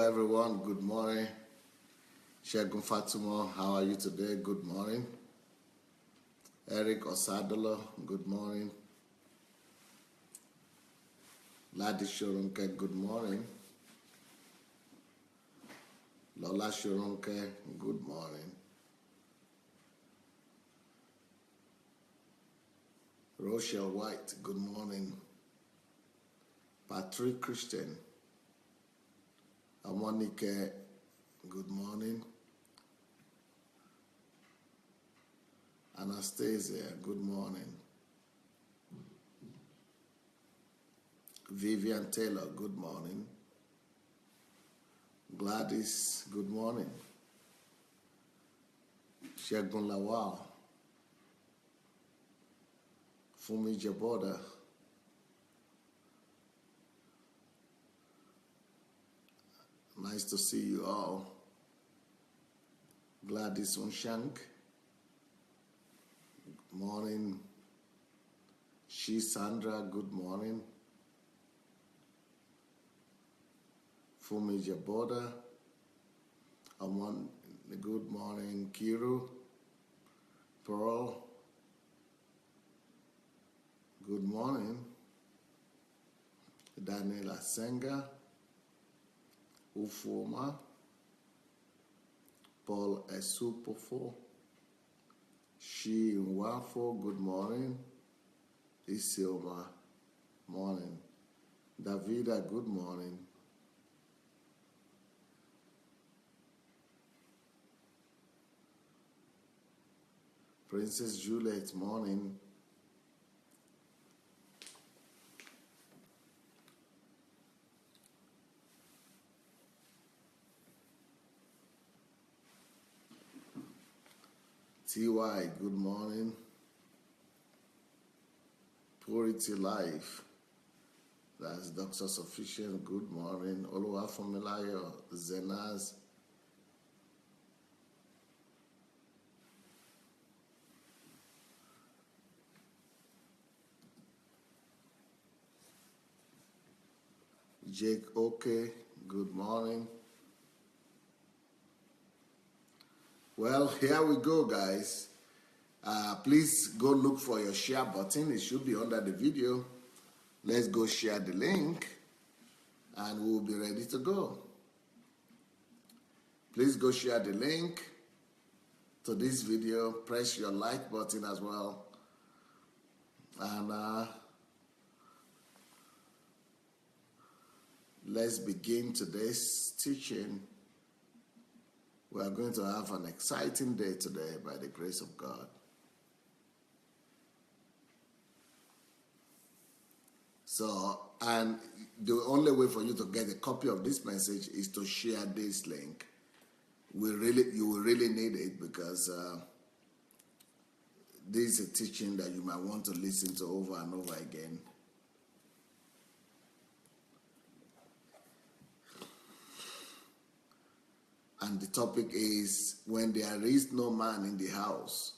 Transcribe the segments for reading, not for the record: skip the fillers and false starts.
everyone. Good morning. Shegun Fatima, how are you today? Good morning. Eric Osadolo, good morning. Ladi Shorunke, good morning. Lola Shorunke, good morning. Rochelle White, good morning. Patrick Christian, Amonike, good morning. Anastasia, good morning. Vivian Taylor, good morning. Gladys, good morning. Shegun Lawal, Fumi Jaboda, nice to see you all. Gladys Unshank, good morning. She Sandra, good morning. Fumi Jaboda, good morning. Kiru, Pearl, good morning. Daniela Senga, Ufoma, Paul Esupofo, Shi Nwafo, good morning. Isioma, morning. Davida, good morning. Princess Juliet, morning. TY, good morning. Purity Life, that's Dr. Sufficient, good morning. Oluwa Familial, Zenaz, Jake Oke, good morning. Well, here we go, guys. Please go look for your share button. It should be under the video. Let's go share the link and we'll be ready to go. Please go share the link to this video. Press your like button as well. And let's begin today's teaching. We are going to have an exciting day today by the grace of God. So, and the only way for you to get a copy of this message is to share this link. You will really need it because this is a teaching that you might want to listen to over and over again. And the topic is when there is no man in the house,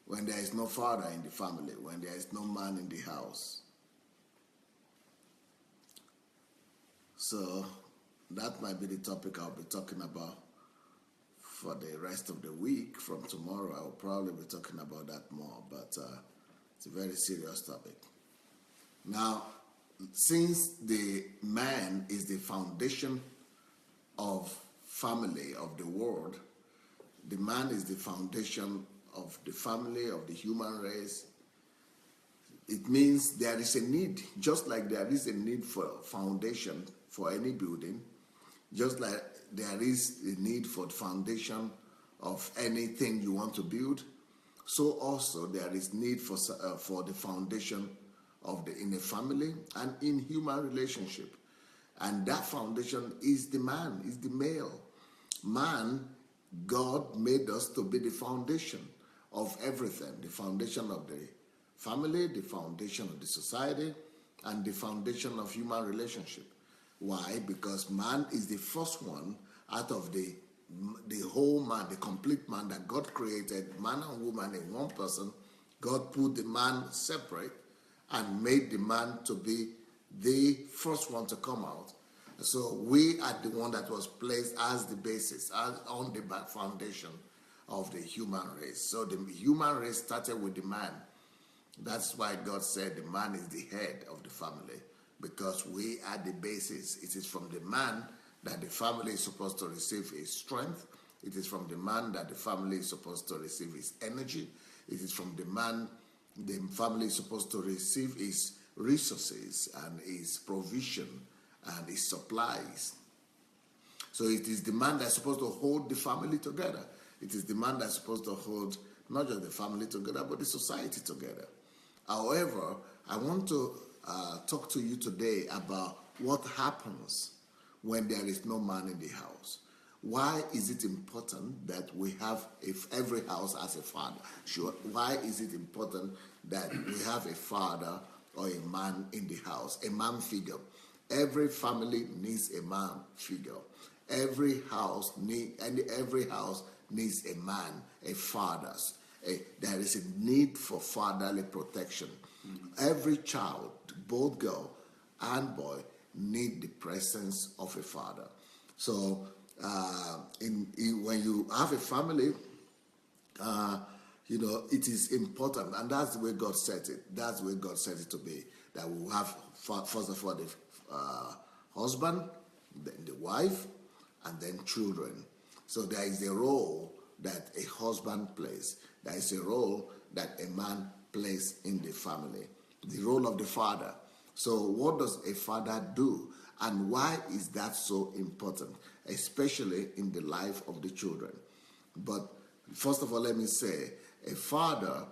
when there is no father in the family, when there is no man in the house. So that might be the topic I'll be talking about for the rest of the week. From tomorrow, I'll probably be talking about that more, but it's a very serious topic. Now, since the man is the foundation of family, of the world, the man is the foundation of the family, of the human race. It means there is a need, just like there is a need for foundation for any building, just like there is a need for the foundation of anything you want to build, so also there is need for the foundation in a family and in human relationship. And that foundation is the man, is the male. Man, God made us to be the foundation of everything, the foundation of the family, the foundation of the society, and the foundation of human relationship. Why? Because man is the first one out of the whole man, the complete man that God created, man and woman in one person. God put the man separate and made the man to be the first one to come out. So we are the one that was placed as the basis, as on the back foundation of the human race. So the human race started with the man. That's why God said the man is the head of the family, because we are the basis. It is from the man that the family is supposed to receive its strength. It is from the man that the family is supposed to receive its energy. It is from the man the family is supposed to receive its resources and its provision and its supplies. So it is the man that's supposed to hold the family together. It is the man that's supposed to hold not just the family together, but the society together. However, I want to talk to you today about what happens when there is no man in the house. Why is it important that we have every house as a father? Sure. Why is it important that we have a father or a man in the house, a man figure? Every family needs a man figure. Every house needs a man, a father. There is a need for fatherly protection. Every child, both girl and boy, need the presence of a father. So when you have a family, it is important, and that's the way God set it. That's the way God set it to be. That we will have first of all the husband, then the wife, and then children. So there is a role that a husband plays. There is a role that a man plays in the family. The role of the father. So what does a father do? And why is that so important, especially in the life of the children? But first of all, let me say, a father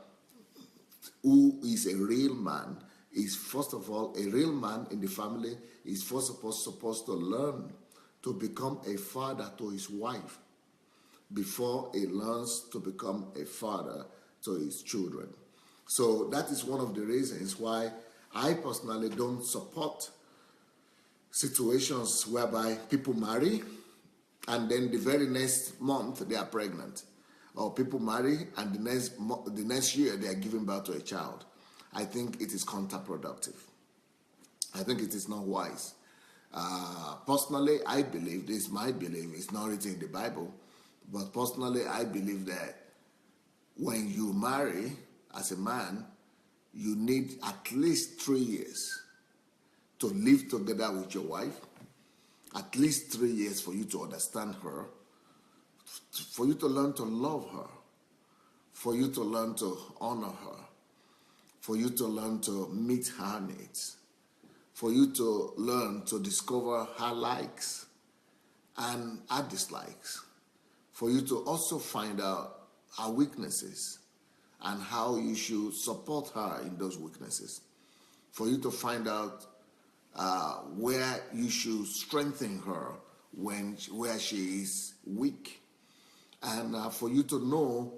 who is a real man is, first of all, a real man in the family is first of all supposed to learn to become a father to his wife before he learns to become a father to his children. So that is one of the reasons why I personally don't support situations whereby people marry and then the very next month they are pregnant, or people marry and the next year they are giving birth to a child. I think it is counterproductive. I think it is not wise. Personally, I believe, this is my belief, it's not written in the Bible, but personally I believe that when you marry as a man, you need at least 3 years to live together with your wife, at least 3 years for you to understand her, for you to learn to love her, for you to learn to honor her, for you to learn to meet her needs, for you to learn to discover her likes and her dislikes, for you to also find out her weaknesses and how you should support her in those weaknesses, for you to find out where you should strengthen her where she is weak, and for you to know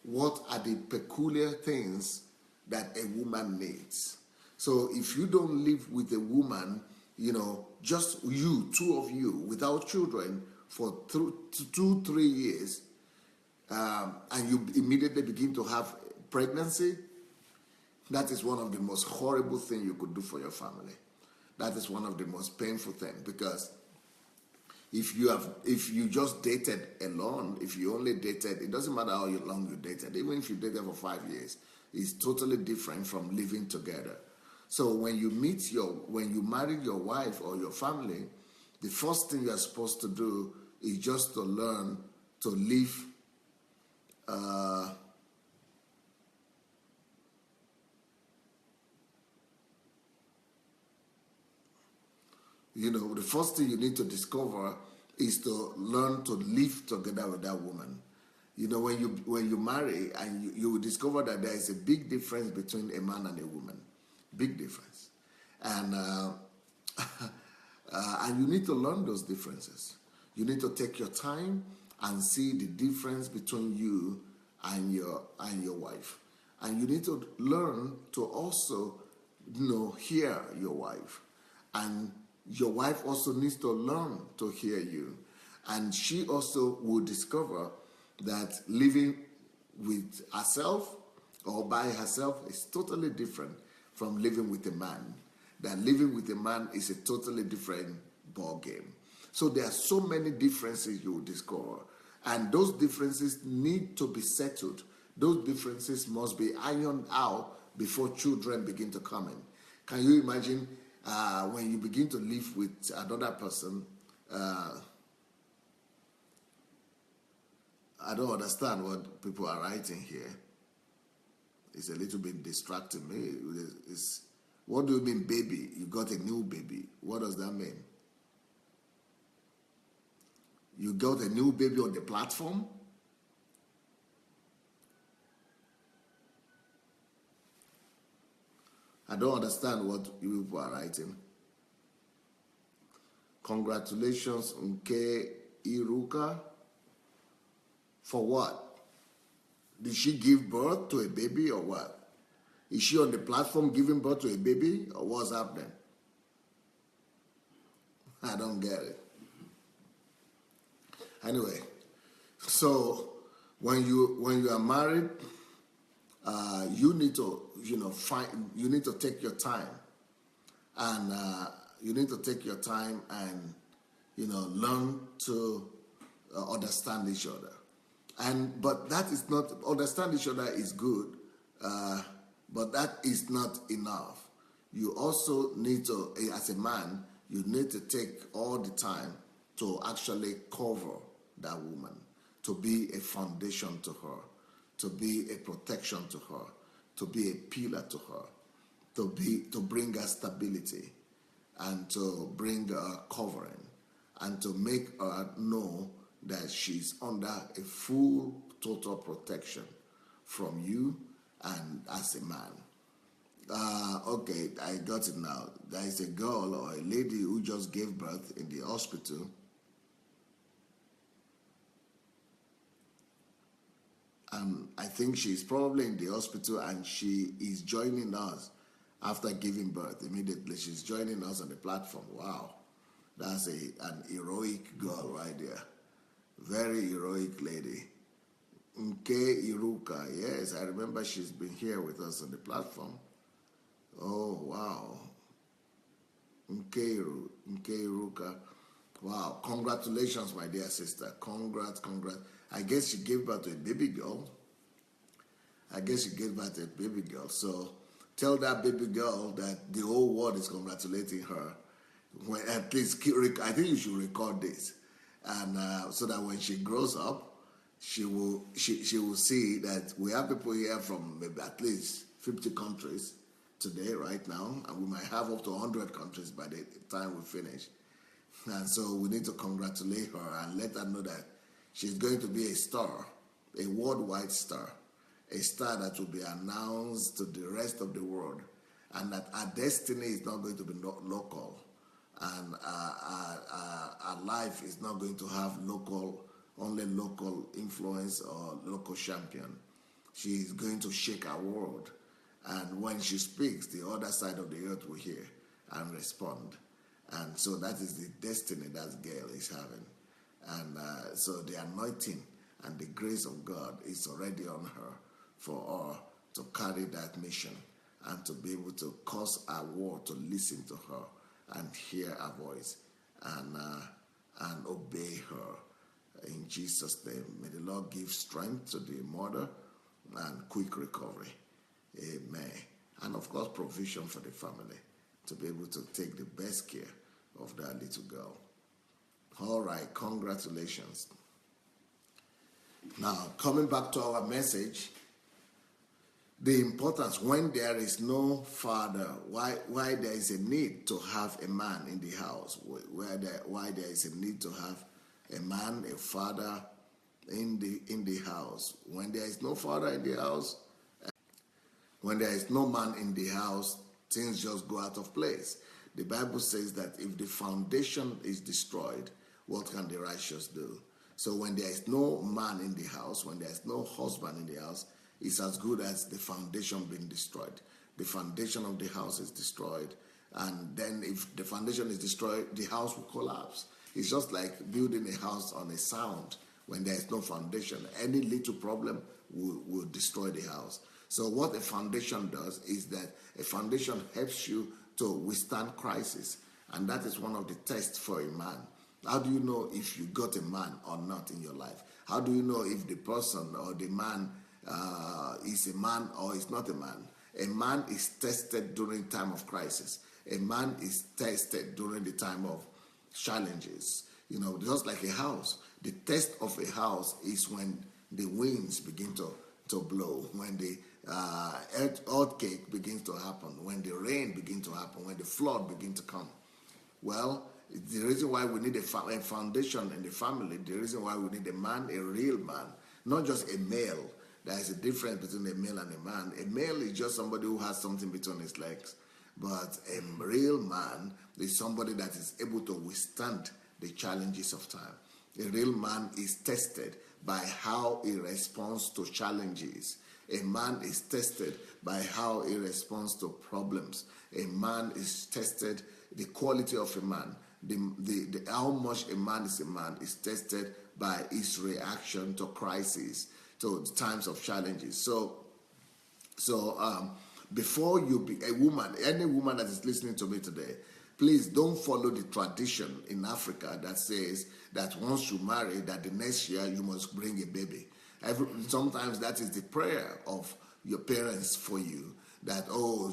what are the peculiar things that a woman needs. So if you don't live with a woman, just you, two of you, without children for 2-3 years, and you immediately begin to have pregnancy, that is one of the most horrible things you could do for your family. That is one of the most painful things, because if you just dated alone, if you only dated, it doesn't matter how long you dated, even if you dated for 5 years, it's totally different from living together. So when you marry your wife or your family, the first thing you are supposed to do is just to learn to live the first thing you need to discover is to learn to live together with that woman. When you marry, and you will discover that there is a big difference between a man and a woman. Big difference. And and you need to learn those differences. You need to take your time and see the difference between you and your wife. And you need to learn to also hear your wife. And your wife also needs to learn to hear you. And she also will discover that living with herself or by herself is totally different from living with a man. That living with a man is a totally different ball game. So there are so many differences you will discover, and those differences need to be settled. Those differences must be ironed out before children begin to come in. Can you imagine when you begin to live with another person? I don't understand what people are writing here. It's a little bit distracting me. What do you mean, baby? You got a new baby. What does that mean? You got a new baby on the platform? I don't understand what you people are writing. Congratulations, Nke Iruka. For what? Did she give birth to a baby or what? Is she on the platform giving birth to a baby or what's happening? I don't get it. Anyway, so when you are married, you need to you need to take your time, and you need to take your time and learn to understand each other. But that is not, understand each other is good, but that is not enough. You also need to, as a man, you need to take all the time to actually cover that woman, to be a foundation to her, to be a protection to her, to be a pillar to her, to bring her stability, and to bring her covering, and to make her know that she's under a full, total protection from you and as a man. Okay, I got it now. There is a girl or a lady who just gave birth in the hospital. I think she's probably in the hospital and she is joining us after giving birth. Immediately, she's joining us on the platform. Wow, that's an heroic girl right there. Very heroic lady. Nke Iruka, yes, I remember she's been here with us on the platform. Oh, wow. Nke Iruka. Wow, congratulations, my dear sister. Congrats. I guess she gave birth to a baby girl. So tell that baby girl that the whole world is congratulating her. At least, I think you should record this. And so that when she grows up, she will see that we have people here from maybe at least 50 countries today, right now, and we might have up to 100 countries by the time we finish. And so we need to congratulate her and let her know that she's going to be a star, a worldwide star, a star that will be announced to the rest of the world, and that our destiny is not going to be local. And our life is not going to have only local influence or local champion. She is going to shake our world. And when she speaks, the other side of the earth will hear and respond. And so that is the destiny that girl is having. And so the anointing and the grace of God is already on her for her to carry that mission and to be able to cause our world to listen to her and hear her voice and obey her. In Jesus' name, may the Lord give strength to the mother and quick recovery. Amen. And of course, provision for the family to be able to take the best care of that little girl. All right, congratulations. Now, coming back to our message, the importance when there is no father, why there is a need to have a man in the house, why there is a need to have a man, a father in the house. When there is no father in the house, when there is no man in the house, things just go out of place. The Bible says that if the foundation is destroyed, what can the righteous do? So when there is no man in the house, when there is no husband in the house, it's as good as the foundation being destroyed. The foundation of the house is destroyed, and then if the foundation is destroyed, the house will collapse. It's just like building a house on a sand. When there is no foundation, any little problem will destroy the house. So what a foundation does is that a foundation helps you to withstand crisis And that is one of the tests for a man. How do you know if you got a man or not in your life? How do you know if the person or the man is a man or is not a man? A man is tested during time of crisis. A man is tested during the time of challenges. Just like a house. The test of a house is when the winds begin to blow, when the earthquake begins to happen, when the rain begins to happen, when the flood begins to come. Well, the reason why we need a foundation in the family, the reason why we need a man, a real man, not just a male. There is a difference between a male and a man. A male is just somebody who has something between his legs. But a real man is somebody that is able to withstand the challenges of time. A real man is tested by how he responds to challenges. A man is tested by how he responds to problems. A man is tested, the quality of a man, how much a man is tested by his reaction to crises, to times of challenges. So before you be a woman, any woman that is listening to me today, please don't follow the tradition in Africa that says that once you marry, that the next year you must bring a baby. Sometimes that is the prayer of your parents for you, that,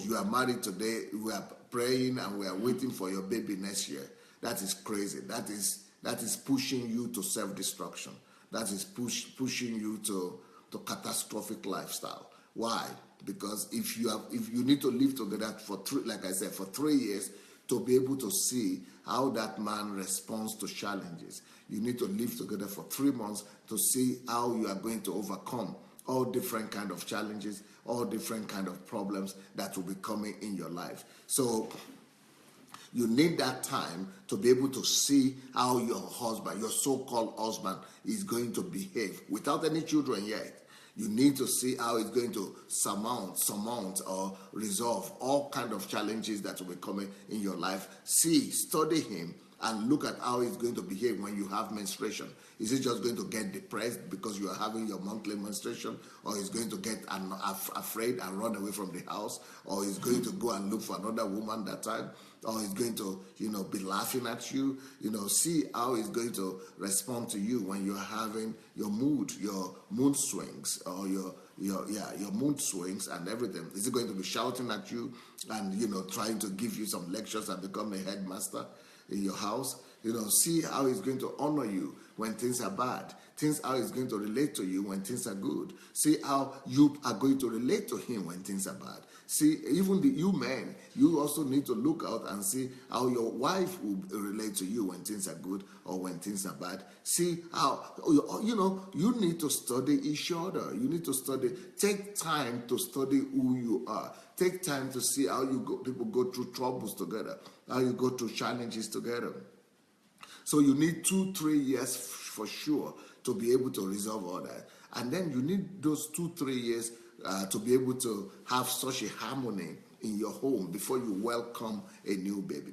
you are married today, we are praying and we are waiting for your baby next year. That is crazy. That is pushing you to self-destruction. That is pushing you to catastrophic lifestyle. Why? Because if you need to live together for 3 years to be able to see how that man responds to challenges, you need to live together for 3 months to see how you are going to overcome all different kind of challenges, all different kind of problems that will be coming in your life. So you need that time to be able to see how your husband, your so-called husband, is going to behave without any children yet. You need to see how it's going to surmount or resolve all kind of challenges that will be coming in your life. Study him and look at how he's going to behave when you have menstruation. Is he just going to get depressed because you are having your monthly menstruation, or he's going to get afraid and run away from the house, or he's going to go and look for another woman that time, or he's going to, be laughing at you? See how he's going to respond to you when you're having your mood swings, or your mood swings and everything. Is he going to be shouting at you and, trying to give you some lectures and become a headmaster in your house? See how he's going to honor you when things are bad. How he's going to relate to you when things are good. See how you are going to relate to him when things are bad. See, even you men, you also need to look out and see how your wife will relate to you when things are good or when things are bad. See how, you need to study each other. You need to take time to study who you are. Take time to see how people go through troubles together, how you go through challenges together. So you need 2-3 years for sure to be able to resolve all that. And then you need those 2-3 years to be able to have such a harmony in your home before you welcome a new baby.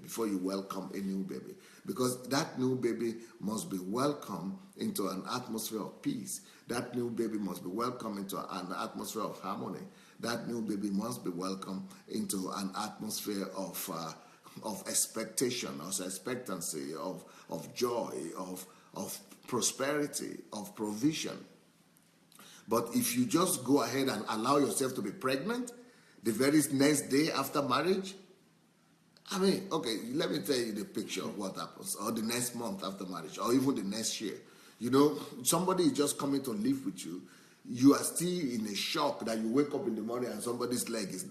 Because that new baby must be welcomed into an atmosphere of peace. That new baby must be welcomed into an atmosphere of harmony. That new baby must be welcomed into an atmosphere of expectation, of expectancy, of joy, of prosperity, of provision. But if you just go ahead and allow yourself to be pregnant the very next day after marriage, let me tell you the picture of what happens, or the next month after marriage, or even the next year. Somebody is just coming to live with you. You are still in a shock that you wake up in the morning and somebody's leg is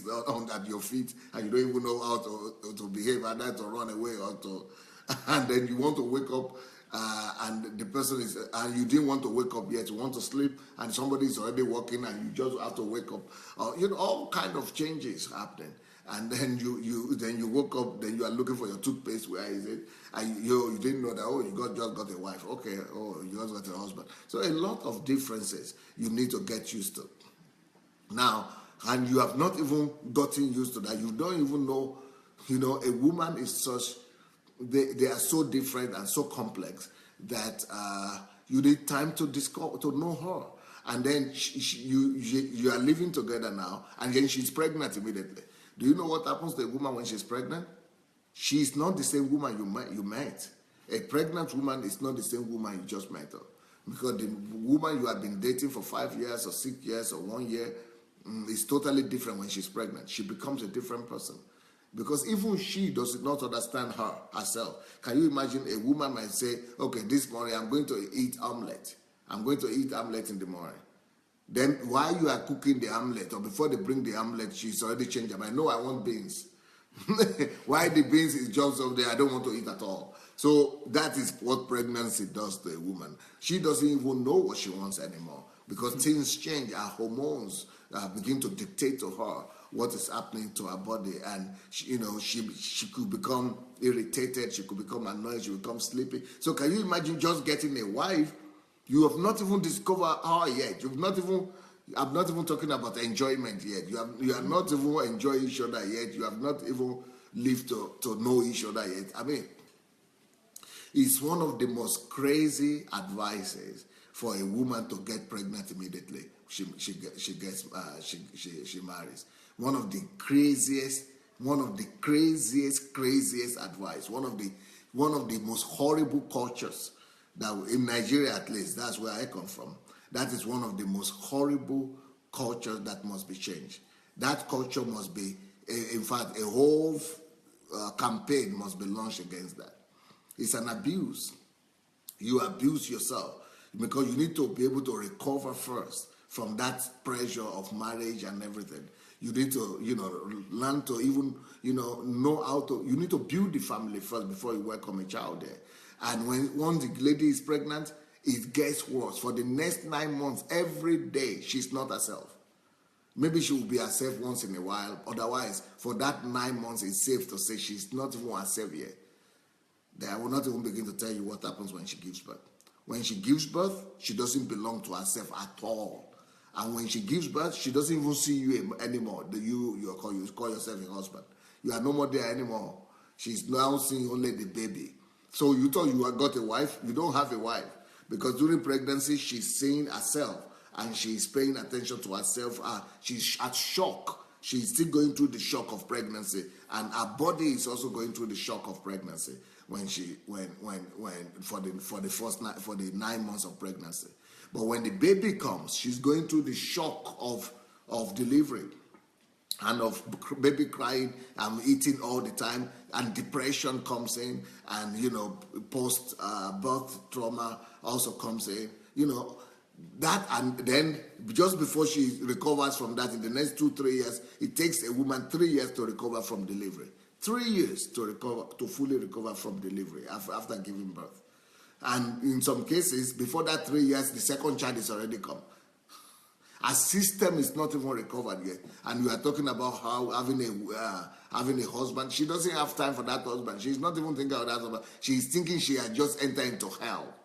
at your feet, and you don't even know how to behave, either to run away and then you want to wake up, and the person is, and you didn't want to wake up yet, you want to sleep, and somebody is already walking, and you just have to wake up. All kind of changes happening. And then you woke up, then you are looking for your toothpaste, where is it? And you didn't know that, you just got a wife. Okay, you just got a husband. So a lot of differences you need to get used to. Now, and you have not even gotten used to that. You don't even know, a woman is such, they are so different and so complex that you need time to know her. And then you are living together now, and then she's pregnant immediately. Do you know what happens to a woman when she's pregnant? She's not the same woman you met. A pregnant woman is not the same woman you just met her. Because the woman you have been dating for 5 years or 6 years or 1 year is totally different when she's pregnant. She becomes a different person. Because even she does not understand herself. Can you imagine a woman might say, okay, this morning I'm going to eat omelette. I'm going to eat omelette in the morning. Then while you are cooking the omelette, or before they bring the omelette, she's already changed her mind. No, I want beans. Why the beans is just up there, I don't want to eat at all. So that is what pregnancy does to a woman. She doesn't even know what she wants anymore, because things change. Her hormones begin to dictate to her what is happening to her body, and she could become irritated, she could become annoyed, she will become sleepy. So can you imagine just getting a wife? You have not even discovered her yet. I'm not even talking about enjoyment yet. You are not even enjoying each other yet. You have not even lived to know each other yet. I mean, it's one of the most crazy advices for a woman to get pregnant immediately. She marries. One of the craziest advice. One of the most horrible cultures that in Nigeria, at least, that's where I come from. That is one of the most horrible cultures that must be changed. That culture must be, in fact, a whole campaign must be launched against that. It's an abuse. You abuse yourself because you need to be able to recover first from that pressure of marriage and everything. You need to, learn to even, know how to, you need to build the family first before you welcome a child there. And once the lady is pregnant, it gets worse. For the next 9 months, every day, she's not herself. Maybe she will be herself once in a while. Otherwise, for that 9 months, it's safe to say she's not even herself yet. I will not even begin to tell you what happens when she gives birth. When she gives birth, she doesn't belong to herself at all. And when she gives birth, she doesn't even see you anymore. You call yourself a husband. You are no more there anymore. She's now seeing only the baby. So you thought you had got a wife. You don't have a wife. Because during pregnancy, she's seeing herself. And she's paying attention to herself. She's at shock. She's still going through the shock of pregnancy. And her body is also going through the shock of pregnancy for the 9 months of pregnancy. But when the baby comes, she's going through the shock of delivery and of baby crying and eating all the time, and depression comes in, and post birth trauma also comes in, that. And then just before she recovers from that, in the next 2-3 years, it takes a woman 3 years to recover from delivery. 3 years to fully recover from delivery after giving birth. And in some cases, before that 3 years, the second child is already come. Our system is not even recovered yet. And we are talking about how having a husband. She doesn't have time for that husband. She's not even thinking of that husband. She's thinking she had just entered into hell.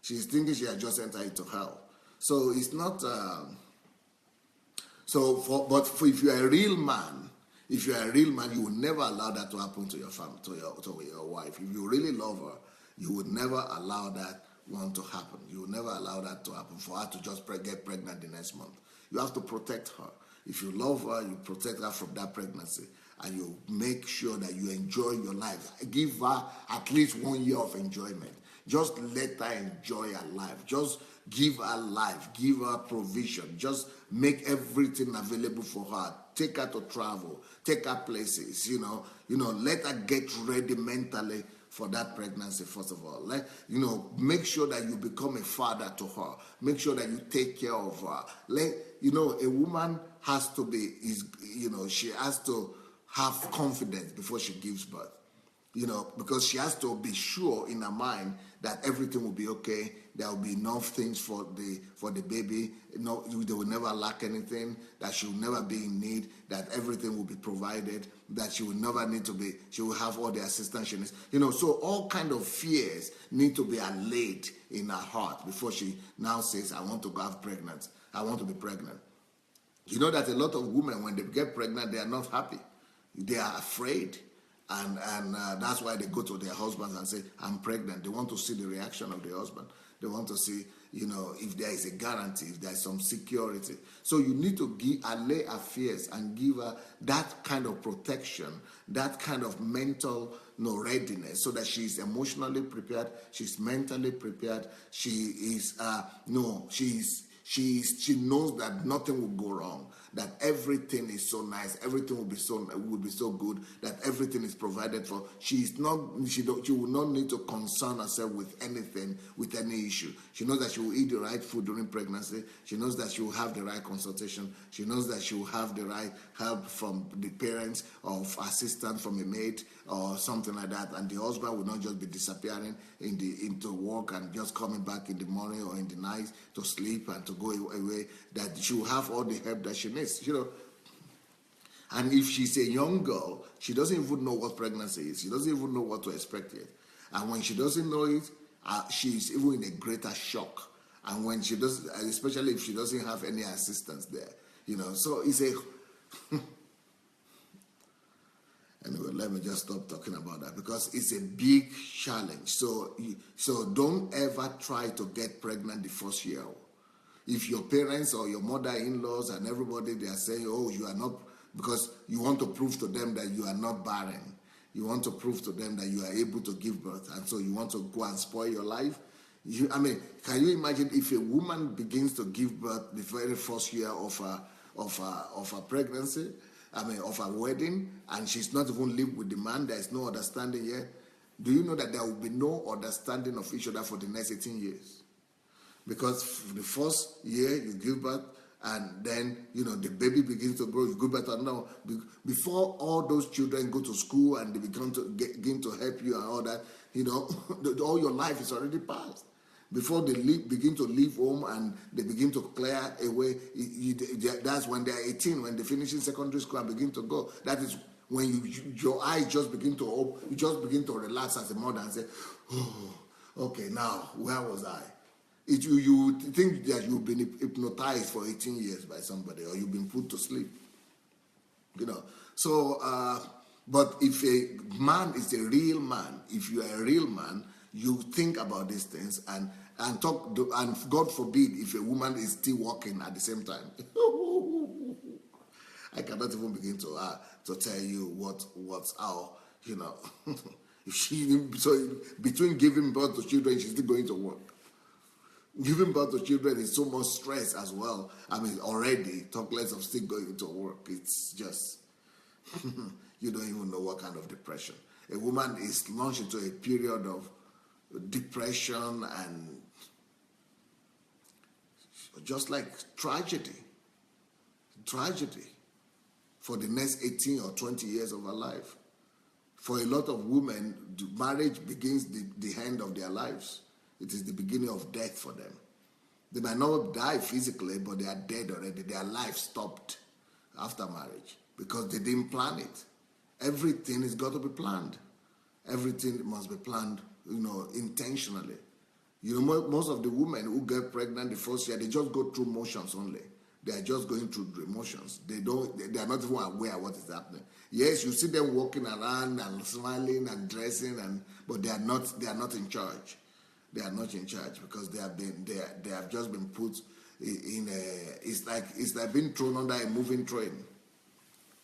So it's not. But if you are a real man, you will never allow that to happen to your family, to your wife. If you really love her, you would never allow that one to happen. You will never allow that to happen, for her to just get pregnant the next month. You have to protect her. If you love her, you protect her from that pregnancy, and you make sure that you enjoy your life. Give her at least 1 year of enjoyment. Just let her enjoy her life. Just give her life. Give her provision. Just make everything available for her. Take her to travel. Take her places. Let her get ready mentally for that pregnancy, first of all. Make sure that you become a father to her. Make sure that you take care of her. A woman has to be, she has to have confidence before she gives birth. Because she has to be sure in her mind that everything will be okay. There will be enough things for the baby. They will never lack anything. That she will never be in need. That everything will be provided. That she will never need to be. She will have all the assistance she needs. So all kind of fears need to be allayed in her heart before she now says, "I want to get pregnant. I want to be pregnant." You know that a lot of women, when they get pregnant, they are not happy. They are afraid. And that's why they go to their husbands and say, "I'm pregnant." They want to see the reaction of the husband. They want to see, if there is a guarantee, if there is some security. So you need to allay her fears and give her that kind of protection, that kind of mental readiness, so that she is emotionally prepared, she's mentally prepared, she knows that nothing will go wrong, that everything is so nice, everything will be so good, that everything is provided for. She will not need to concern herself with anything, with any issue. She knows that she will eat the right food during pregnancy. She knows that she will have the right consultation. She knows that she will have the right help from the parents, or assistance from a maid or something like that. And the husband will not just be disappearing into work and just coming back in the morning or in the night to sleep and to go away. That she will have all the help that she needs. And if she's a young girl, she doesn't even know what pregnancy is. She doesn't even know what to expect yet. And when she doesn't know it, she's even in a greater shock. And when she does, especially if she doesn't have any assistance there, so it's a. Anyway, let me just stop talking about that, because it's a big challenge. So don't ever try to get pregnant the first year. If your parents or your mother-in-laws and everybody, they are saying, oh, you are not, because you want to prove to them that you are not barren. You want to prove to them that you are able to give birth, and so you want to go and spoil your life. Can you imagine if a woman begins to give birth the very first year of her pregnancy, of her wedding, and she's not even lived with the man, there is no understanding yet? Do you know that there will be no understanding of each other for the next 18 years? Because for the first year you give birth, and then the baby begins to grow, you give birth, and now before all those children go to school and they begin to help you and all that, all your life is already passed. Before they begin to leave home and they begin to clear away, that's when they are 18, when they finish in secondary school and begin to go. That is when your eyes just begin to open, you just begin to relax as a mother and say, oh, okay, now where was I? You think that you've been hypnotized for 18 years by somebody, or you've been put to sleep. So, but if a man is a real man, if you are a real man, you think about these things and talk. And God forbid if a woman is still working at the same time. I cannot even begin to tell you what's how. So between giving birth to children, she's still going to work. Giving birth to children is so much stress as well. Already, talk less of still going to work. It's just, you don't even know what kind of depression. A woman is launched into a period of depression and just like tragedy for the next 18 or 20 years of her life. For a lot of women, marriage begins the end of their lives. It is the beginning of death for them. They might not die physically, but they are dead already. Their life stopped after marriage because they didn't plan it. Everything has got to be planned. Everything must be planned, intentionally. Most of the women who get pregnant the first year, they just go through motions only. They are just going through the emotions. They are not even aware of what is happening. Yes, you see them walking around and smiling and dressing, but they are not in charge. They are not in charge because they have just been put in it's like being thrown under a moving train.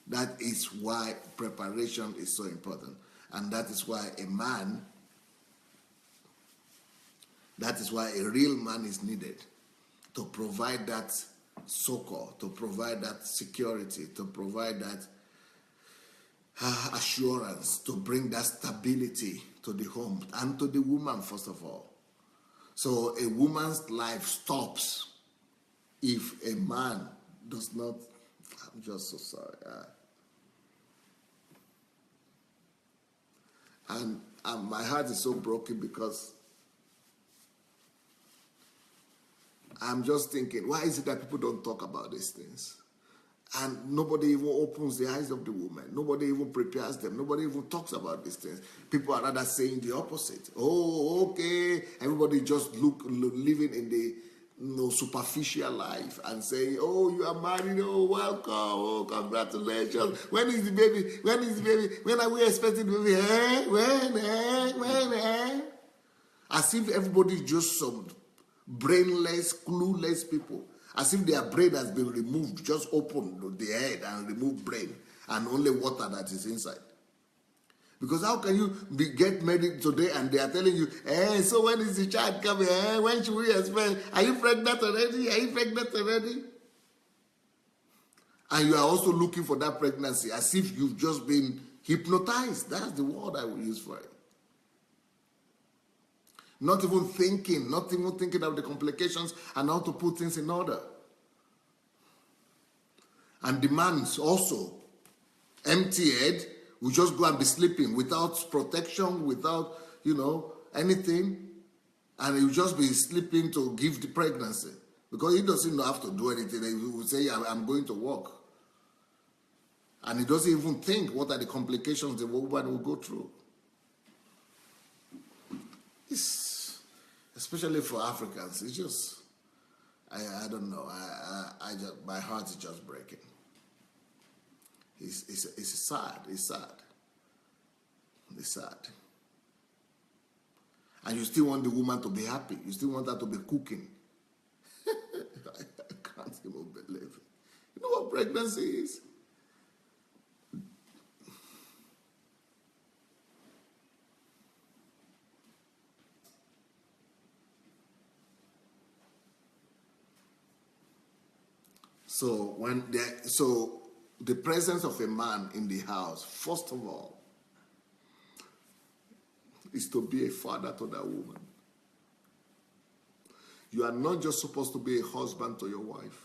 That is why preparation is so important, and that is why a real man is needed to provide that succor, to provide that security, to provide that assurance, to bring that stability to the home and to the woman first of all. So a woman's life stops if a man does not. I'm just so sorry. And my heart is so broken because I'm just thinking, why is it that people don't talk about these things? And nobody even opens the eyes of the woman. Nobody even prepares them. Nobody even talks about these things. People are rather saying the opposite. Oh, okay. Everybody just living in the superficial life and saying, oh, you are married. Oh, welcome. Oh, congratulations. When is the baby? When is the baby? When are we expecting the baby? When? As if everybody is just some brainless, clueless people, as if their brain has been removed, just open the head and remove brain, and only water that is inside. Because how can you get married today and they are telling you, so when is the child coming? When should we expect? Are you pregnant already? Are you pregnant already? And you are also looking for that pregnancy as if you've just been hypnotized. That's the word I will use for it. Not even thinking of the complications and how to put things in order. And demands also empty-head, will just go and be sleeping without protection, without, anything. And he'll just be sleeping to give the pregnancy. Because he doesn't have to do anything. He will say, I'm going to work. And he doesn't even think what are the complications the woman will go through. Especially for Africans, it's just, I don't know. I just, my heart is just breaking. It's sad. It's sad. It's sad. And you still want the woman to be happy. You still want her to be cooking. I can't even believe it. You know what pregnancy is? So the presence of a man in the house, first of all, is to be a father to that woman. You are not just supposed to be a husband to your wife.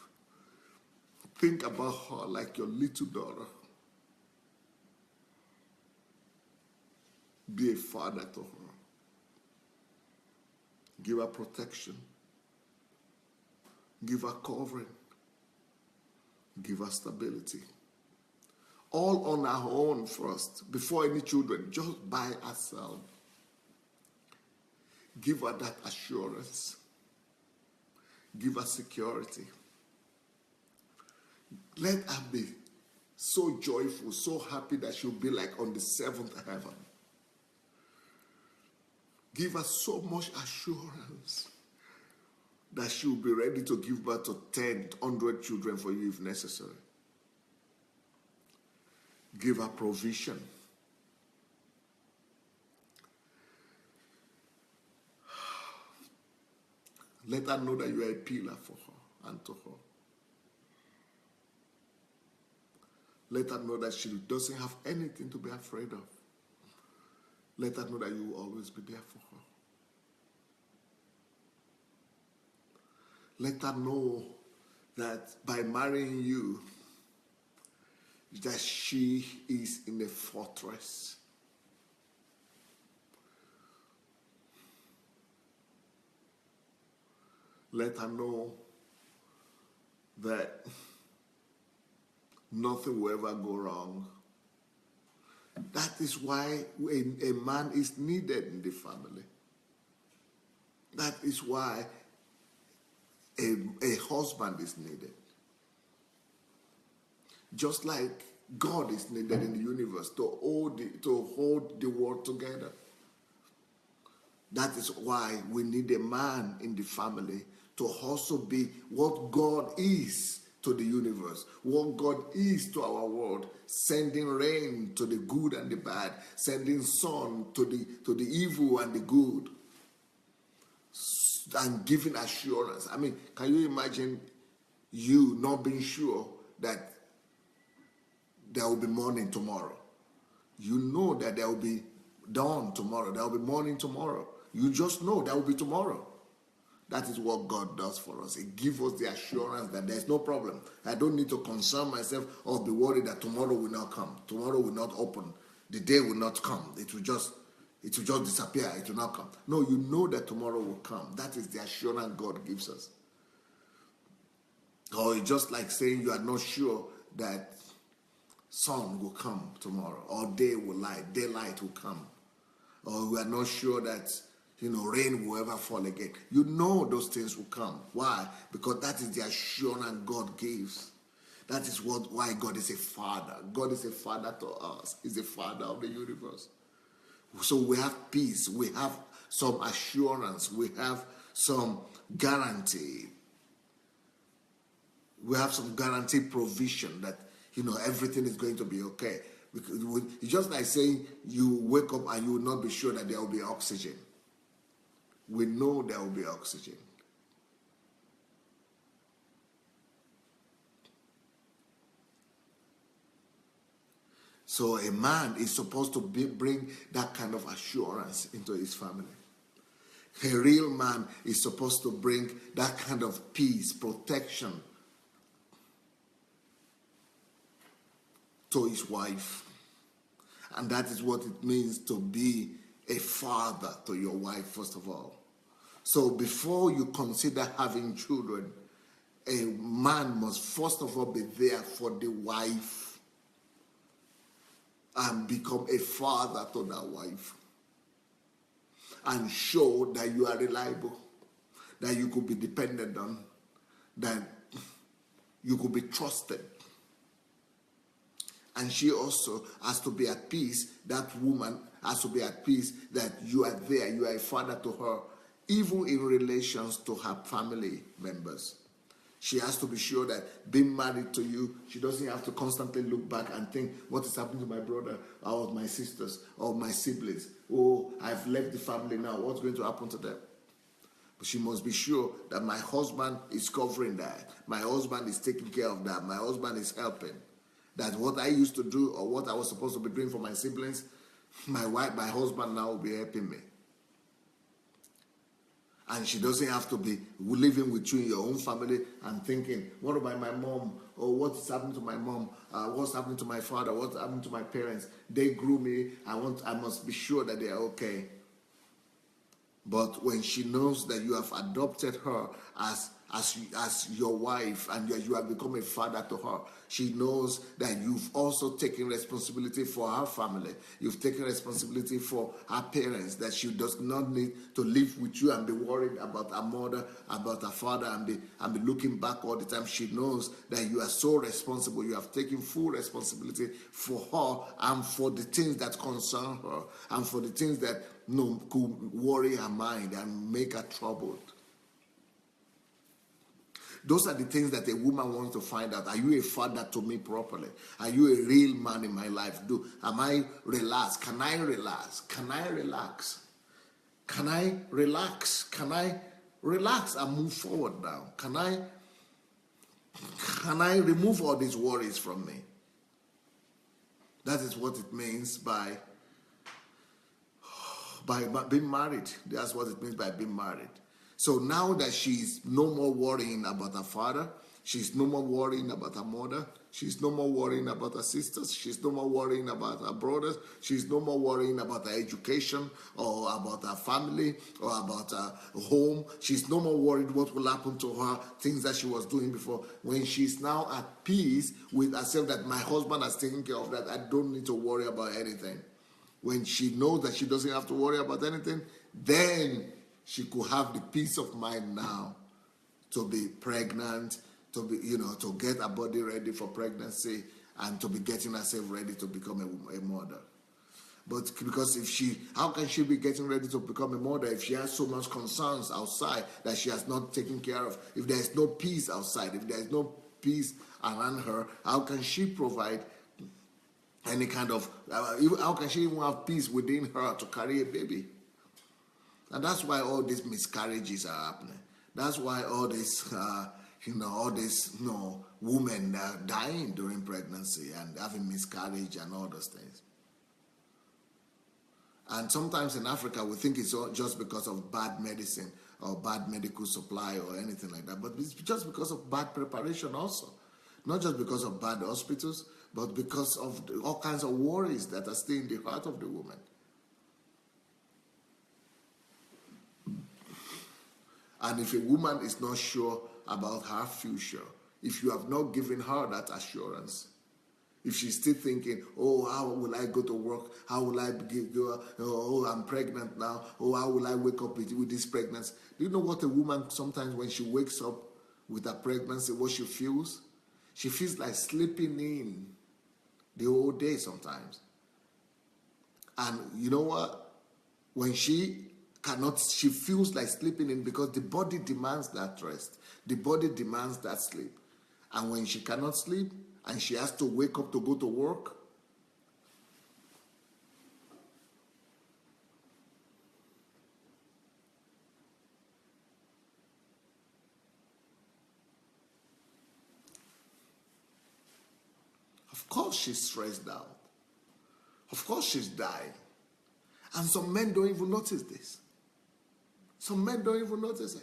Think about her like your little daughter. Be a father to her. Give her protection. Give her covering. Give her stability. All on her own first, before any children, just by herself. Give her that assurance. Give her security. Let her be so joyful, so happy that she'll be like on the seventh heaven. Give her so much assurance that she'll be ready to give birth to 10, 100 children for you if necessary. Give her provision. Let her know that you are a pillar for her and to her. Let her know that she doesn't have anything to be afraid of. Let her know that you will always be there for her. Let her know that by marrying you, that she is in a fortress. Let her know that nothing will ever go wrong. That is why a man is needed in the family. That is why a husband is needed. Just like God is needed in the universe to hold the world together. That is why we need a man in the family to also be what God is to the universe, what God is to our world, sending rain to the good and the bad, sending sun to the evil and the good, and giving assurance. I mean, can you imagine you not being sure that there will be morning tomorrow? You know that there will be dawn tomorrow, there will be morning tomorrow. You just know there will be tomorrow. That is what God does for us. He gives us the assurance that there's no problem. I don't need to concern myself or be worried that tomorrow will not come. Tomorrow will not open. The day will not come. It will just disappear. It will not come. No, you know that tomorrow will come. That is the assurance God gives us. Or it's just like saying you are not sure that sun will come tomorrow, or daylight will come. Or we are not sure that rain will ever fall again. You know those things will come. Why? Because that is the assurance God gives. That is why God is a father. God is a father to us. He's a father of the universe. So we have peace. We have some assurance. We have some guaranteed. We have some guaranteed provision that, everything is going to be okay. Because it's just like saying you wake up and you will not be sure that there will be oxygen. We know there will be oxygen. So a man is supposed to bring that kind of assurance into his family. A real man is supposed to bring that kind of peace, protection to his wife. And that is what it means to be a father to your wife, first of all. So before you consider having children, a man must first of all be there for the wife and become a father to that wife. And show that you are reliable, that you could be dependent on, that you could be trusted. And she also has to be at peace. That woman has to be at peace that you are there, you are a father to her, even in relations to her family members. She has to be sure that being married to you, she doesn't have to constantly look back and think, what is happening to my brother or my sisters or my siblings? Oh, I've left the family now. What's going to happen to them? But she must be sure that my husband is covering that. My husband is taking care of that. My husband is helping. That what I used to do or what I was supposed to be doing for my siblings, my husband now will be helping me. And she doesn't have to be living with you in your own family and thinking, what about my mom? Or what is happening to my mom? What's happening to my father? What's happening to my parents? They grew me. I must be sure that they are okay. But when she knows that you have adopted her as your wife and you have become a father to her, she knows that you've also taken responsibility for her family. You've taken responsibility for her parents, that she does not need to live with you and be worried about her mother, about her father, and be looking back all the time. She knows that you are so responsible. You have taken full responsibility for her and for the things that concern her and for the things that could worry her mind and make her troubled. Those are the things that a woman wants to find out. Are you a father to me properly? Are you a real man in my life? Am I relaxed? Can I relax? Can I relax? Can I relax? Can I relax and move forward now? Can I remove all these worries from me? That is what it means by being married. That's what it means by being married. So now that she's no more worrying about her father, she's no more worrying about her mother, she's no more worrying about her sisters, she's no more worrying about her brothers, she's no more worrying about her education or about her family or about her home. She's no more worried what will happen to her, things that she was doing before. When she's now at peace with herself that my husband has taken care of that, I don't need to worry about anything. When she knows that she doesn't have to worry about anything, then she could have the peace of mind now to be pregnant, to be, to get her body ready for pregnancy and to be getting herself ready to become a mother. But because how can she be getting ready to become a mother if she has so much concerns outside that she has not taken care of? If there is no peace outside, if there is no peace around her, how can she provide any kind of, how can she even have peace within her to carry a baby? And that's why all these miscarriages are happening. That's why all these, women are dying during pregnancy and having miscarriage and all those things. And sometimes in Africa, we think it's all just because of bad medicine or bad medical supply or anything like that. But it's just because of bad preparation also. Not just because of bad hospitals, but because of all kinds of worries that are still in the heart of the woman. And if a woman is not sure about her future, if you have not given her that assurance, if she's still thinking, oh, how will I go to work? How will I go? Oh, I'm pregnant now. Oh, how will I wake up with this pregnancy? Do you know what a woman sometimes when she wakes up with her pregnancy, what she feels? She feels like sleeping in the whole day sometimes. And you know what? When she she feels like sleeping in because the body demands that rest. The body demands that sleep. And when she cannot sleep and she has to wake up to go to work, of course she's stressed out. Of course she's dying. And some men don't even notice this. Some men don't even notice it.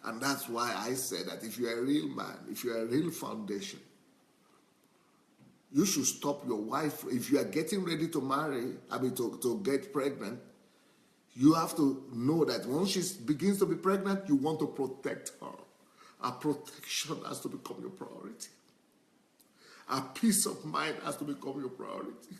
And that's why I say that if you're a real man, if you're a real foundation, you should stop your wife. If you are getting ready to marry, to get pregnant, you have to know that once she begins to be pregnant, you want to protect her. Our protection has to become your priority. Our peace of mind has to become your priority.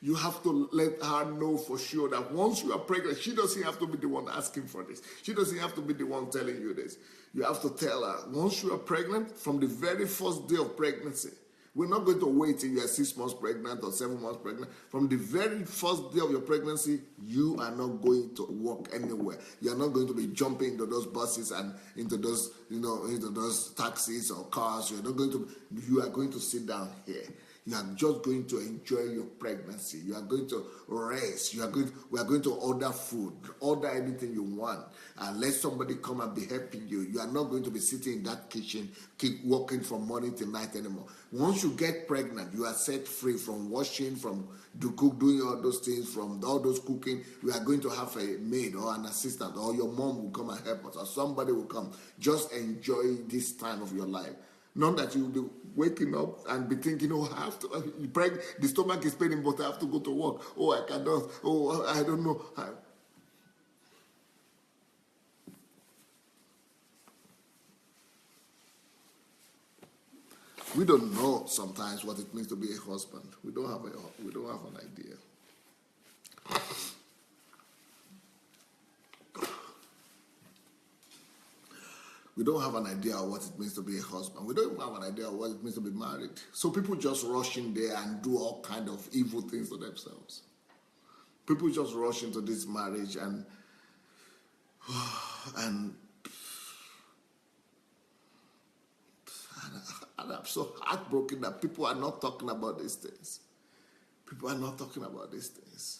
You have to let her know for sure that once you are pregnant, she doesn't have to be the one asking for this. She doesn't have to be the one telling you this. You have to tell her, once you are pregnant, from the very first day of pregnancy, we're not going to wait till you are 6 months pregnant or 7 months pregnant. From the very first day of your pregnancy, you are not going to walk anywhere. You are not going to be jumping into those buses and into those, into those taxis or cars. You are going to sit down here. You are just going to enjoy your pregnancy. You are going to rest. We are going to order food, order anything you want, and let somebody come and be helping you. You are not going to be sitting in that kitchen, keep working from morning till night anymore. Once you get pregnant, you are set free from washing, from doing all those things, from all those cooking. We are going to have a maid or an assistant, or your mom will come and help us, or somebody will come. Just enjoy this time of your life. Not that you will be waking up and be thinking, I have to, the stomach is paining, but I have to go to work. Oh, I cannot. Oh, I don't know. We don't know sometimes what it means to be a husband. We don't have an idea. We don't have an idea of what it means to be a husband. We don't have an idea of what it means to be married. So people just rush in there and do all kind of evil things to themselves. People just rush into this marriage and I'm so heartbroken that people are not talking about these things. People are not talking about these things.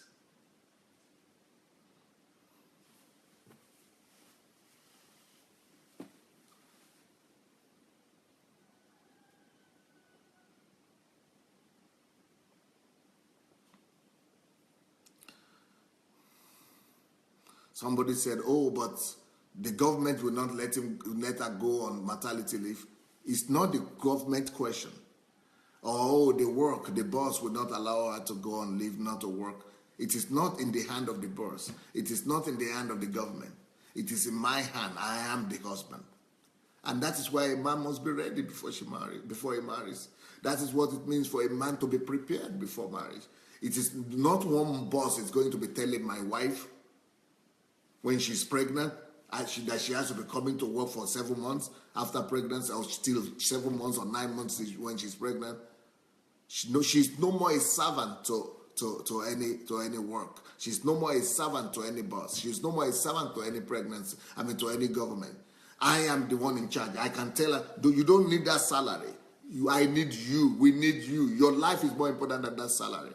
Somebody said, but the government will not let her go on maternity leave. It's not the government question. The boss will not allow her to go on leave, not to work. It is not in the hand of the boss. It is not in the hand of the government. It is in my hand. I am the husband. And that is why a man must be ready before he marries. That is what it means for a man to be prepared before marriage. It is not one boss is going to be telling my wife when she's pregnant that she has to be coming to work for 7 months after pregnancy, or still 7 months or 9 months when she's pregnant. She's no more a servant to any work. She's no more a servant to any boss. She's no more a servant to any pregnancy. To any government. I am the one in charge. I can tell her, you don't need that salary. I need you. We need you. Your life is more important than that salary.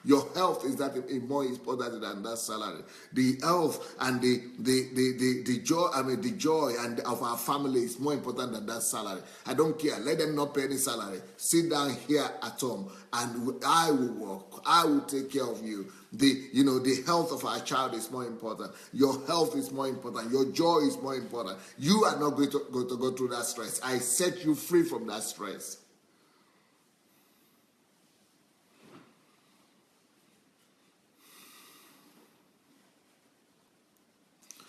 Your health is more important than that salary. The health and the joy, the joy and of our family is more important than that salary. I don't care. Let them not pay any salary. Sit down here at home and I will work. I will take care of you. The health of our child is more important. Your health is more important. Your joy is more important. You are not going to go through that stress. I set you free from that stress.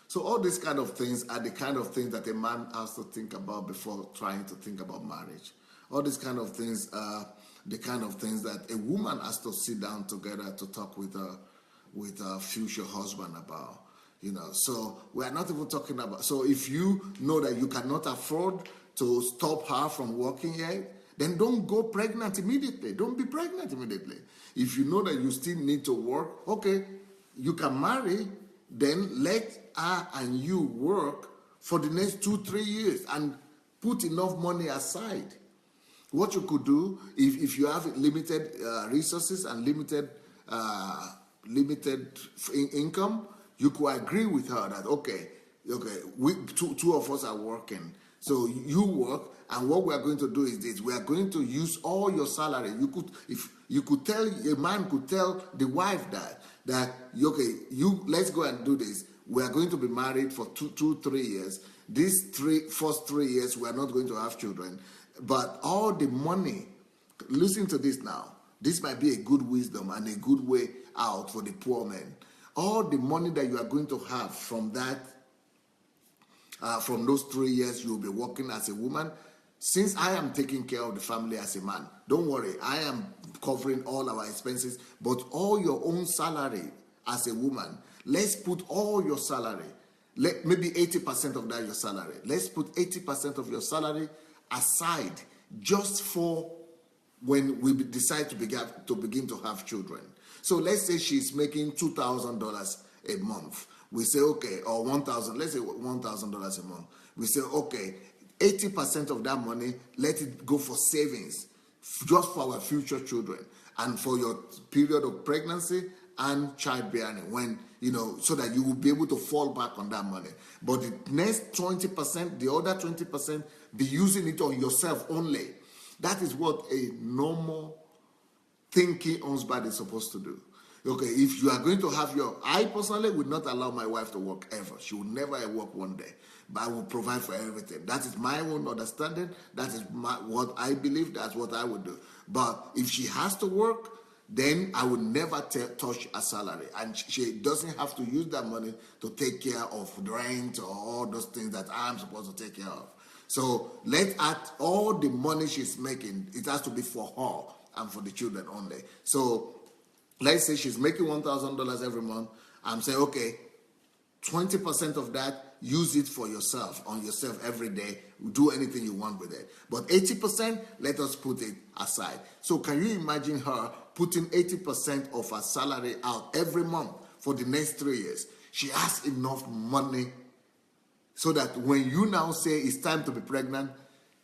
So all these kind of things are the kind of things that a man has to think about before trying to think about marriage. All these kind of things are the kind of things that a woman has to sit down together to talk with her future husband about. So we are not even talking about. So if you know that you cannot afford to stop her from working yet, then don't go pregnant immediately. Don't be pregnant immediately. If you know that you still need to work, okay, you can marry. then let her and you work for the next 2-3 years and put enough money aside. What you could do, if you have limited resources and limited income, you could agree with her that okay, we two of us are working, so you work, and what we are going to do is this: we are going to use all your salary. A man could tell the wife that okay, let's go and do this. We are going to be married for 3 years. These first 3 years, we are not going to have children. But all the money, listen to this now. This might be a good wisdom and a good way out for the poor men. All the money that you are going to have from that, from those 3 years you'll be working as a woman, since I am taking care of the family as a man, don't worry, I am covering all our expenses, but all your own salary as a woman, let's put all your salary, maybe 80% of that your salary. Let's put 80% of your salary aside just for when we decide to begin to have children. So let's say she's making $2,000 a month. We say, okay, or $1,000, let's say $1,000 a month. We say, okay, 80% of that money, let it go for savings, just for our future children and for your period of pregnancy and childbearing, when, so that you will be able to fall back on that money. But the next 20%, the other 20%, be using it on yourself only. That is what a normal thinking husband is supposed to do. Okay, if you are going to have I personally would not allow my wife to work ever. She will never work one day, but I will provide for everything. That is my own understanding. That is what I believe. That's what I would do. But if she has to work, then I would never touch a salary. And she doesn't have to use that money to take care of rent or all those things that I'm supposed to take care of. So all the money she's making, it has to be for her and for the children only. So let's say she's making $1,000 every month. I'm saying, okay, 20% of that, use it for yourself, on yourself every day. Do anything you want with it. But 80%, let us put it aside. So can you imagine her putting 80% of her salary out every month for the next 3 years? She has enough money so that when you now say it's time to be pregnant,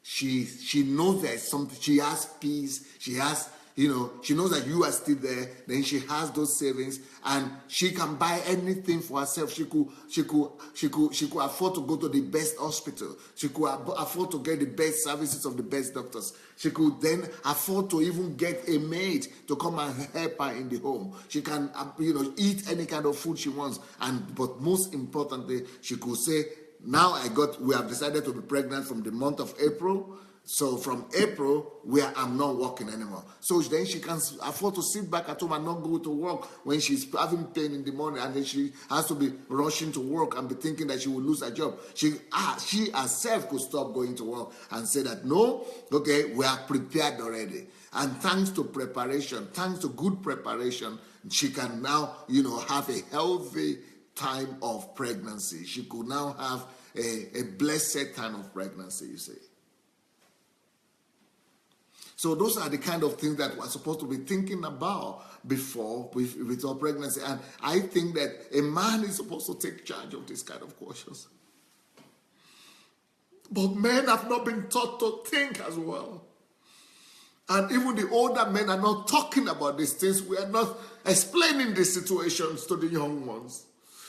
she knows there's something. She has peace. She has, she knows that you are still there. Then she has those savings, and she can buy anything for herself. She could afford to go to the best hospital. She could afford to get the best services of the best doctors. She could then afford to even get a maid to come and help her in the home. She can, eat any kind of food she wants. But most importantly, she could say, now we have decided to be pregnant from the month of April. So from April, I'm not working anymore. So then she can afford to sit back at home and not go to work when she's having pain in the morning, and then she has to be rushing to work and be thinking that she will lose her job. She herself could stop going to work and say that, no, okay, we are prepared already. And thanks to good preparation, she can now, have a healthy time of pregnancy. She could now have a blessed time of pregnancy, you see. So those are the kind of things that we're supposed to be thinking about before with our pregnancy. And I think that a man is supposed to take charge of this kind of questions. But men have not been taught to think as well. And even the older men are not talking about these things. We are not explaining these situations to the young ones.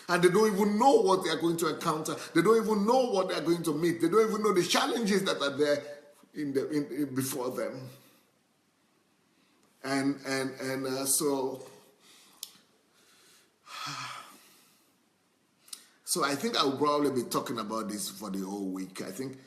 And they don't even know what they are going to encounter. They don't even know what they are going to meet. They don't even know the challenges that are there before them. So I think I will probably be talking about this for the whole week. I think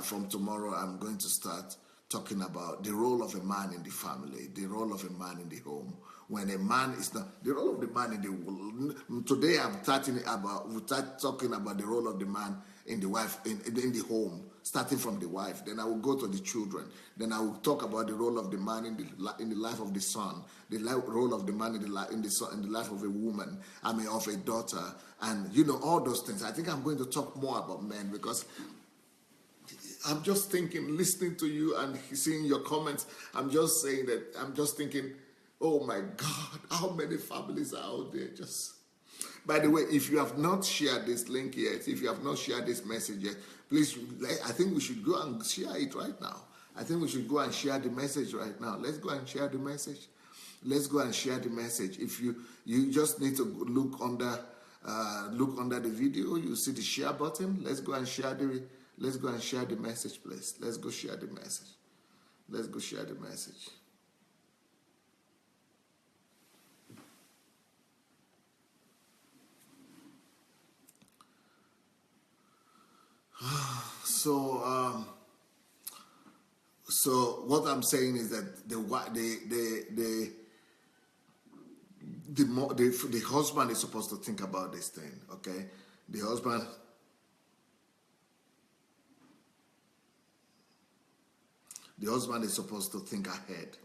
from tomorrow I'm going to start talking about the role of a man in the family, the role of a man in the home. When a man is not, the role of the man in the world. Today we'll start talking about the role of the man in the wife, in the home, starting from the wife. Then I will go to the children. Then I will talk about the role of the man in the life of the son, role of the man in the life of a woman, of a daughter, and all those things. I think I'm going to talk more about men, because I'm just thinking, listening to you and seeing your comments, I'm just thinking, oh my God, how many families are out there just By the way, if you have not shared this link yet, if you have not shared this message yet, please, I think we should go and share it right now. I think we should go and share the message right now. Let's go and share the message. Let's go and share the message. If you just need to look under the video, you see the share button. Let's go and share the message, please. Let's go share the message. Let's go share the message. So what I'm saying is that the husband is supposed to think about this thing, okay? The husband is supposed to think ahead.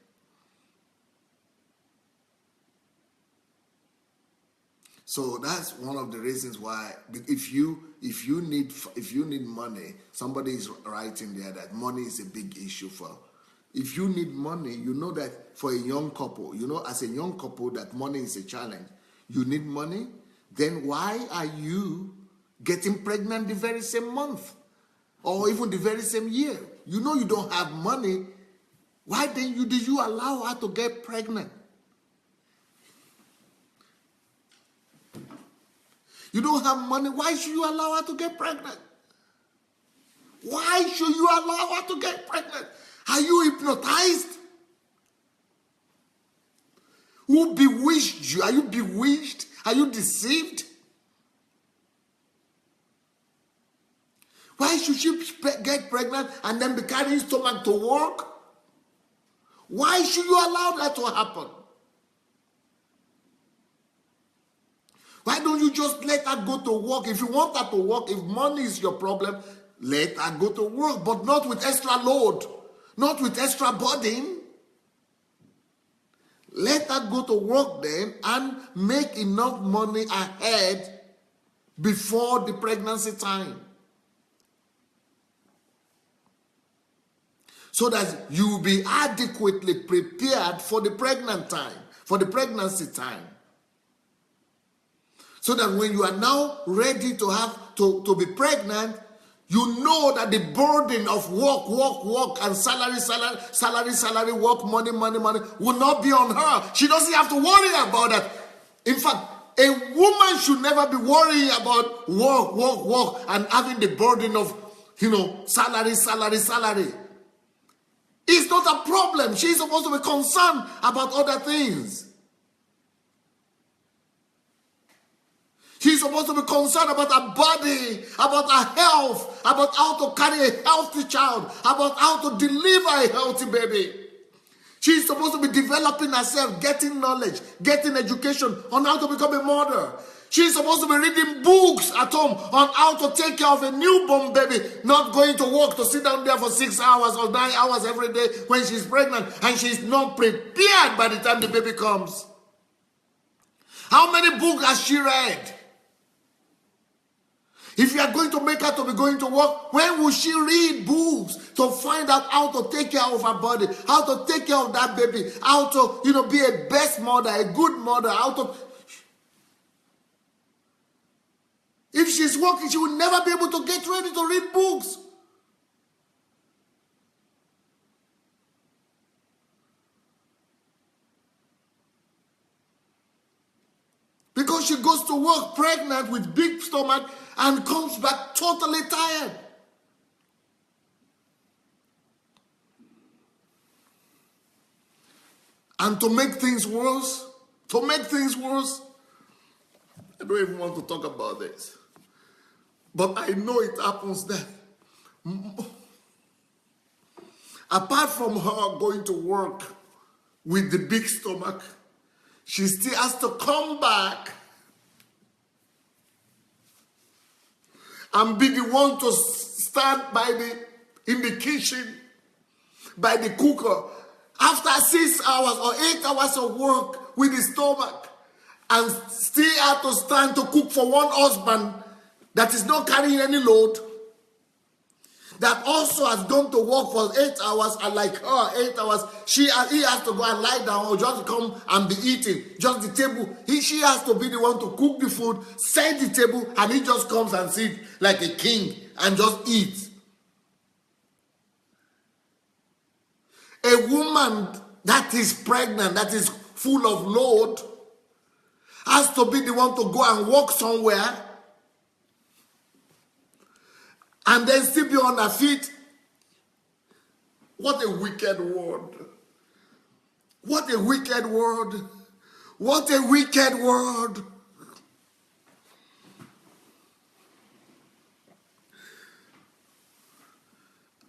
So that's one of the reasons why, if you need money, somebody is writing there that money is a big issue for. If you need money, you know that for a young couple, as a young couple that money is a challenge. You need money, then why are you getting pregnant the very same month or even the very same year? You know you don't have money. Why did you allow her to get pregnant? You don't have money. Why should you allow her to get pregnant? Why should you allow her to get pregnant? Are you hypnotized? Who bewitched you? Are you bewitched? Are you deceived? Why should she get pregnant and then be carrying stomach to work? Why should you allow that to happen? Why don't you just let her go to work? If you want her to work, if money is your problem, let her go to work, but not with extra load, not with extra burden. Let her go to work then and make enough money ahead before the pregnancy time. So that you will be adequately prepared for the pregnancy time. So that when you are now ready to have to be pregnant, you know that the burden of work, and salary, work, money will not be on her. She doesn't have to worry about that. In fact, a woman should never be worrying about work, and having the burden of, salary. It's not a problem. She's supposed to be concerned about other things. She's supposed to be concerned about her body, about her health, about how to carry a healthy child, about how to deliver a healthy baby. She's supposed to be developing herself, getting knowledge, getting education on how to become a mother. She's supposed to be reading books at home on how to take care of a newborn baby, not going to work to sit down there for 6 hours or 9 hours every day when she's pregnant and she's not prepared by the time the baby comes. How many books has she read? If you are going to make her to be going to work, when will she read books to find out how to take care of her body, how to take care of that baby, how to, be a best mother, a good mother, how to... If she's working, she will never be able to get ready to read books. Because she goes to work pregnant with big stomach and comes back totally tired. And to make things worse, I don't even want to talk about this. But I know it happens then. Apart from her going to work with the big stomach, she still has to come back and be the one to stand in the kitchen, by the cooker, after 6 hours or 8 hours of work with the stomach, and still have to stand to cook for one husband that is not carrying any load. that also has gone to work for 8 hours, and like her, 8 hours, he has to go and lie down or just come and be eating. Just the table. She has to be the one to cook the food, set the table, and he just comes and sits like a king and just eats. A woman that is pregnant, that is full of load, has to be the one to go and walk somewhere and then still be on her feet. What a wicked word. What a wicked word. What a wicked word.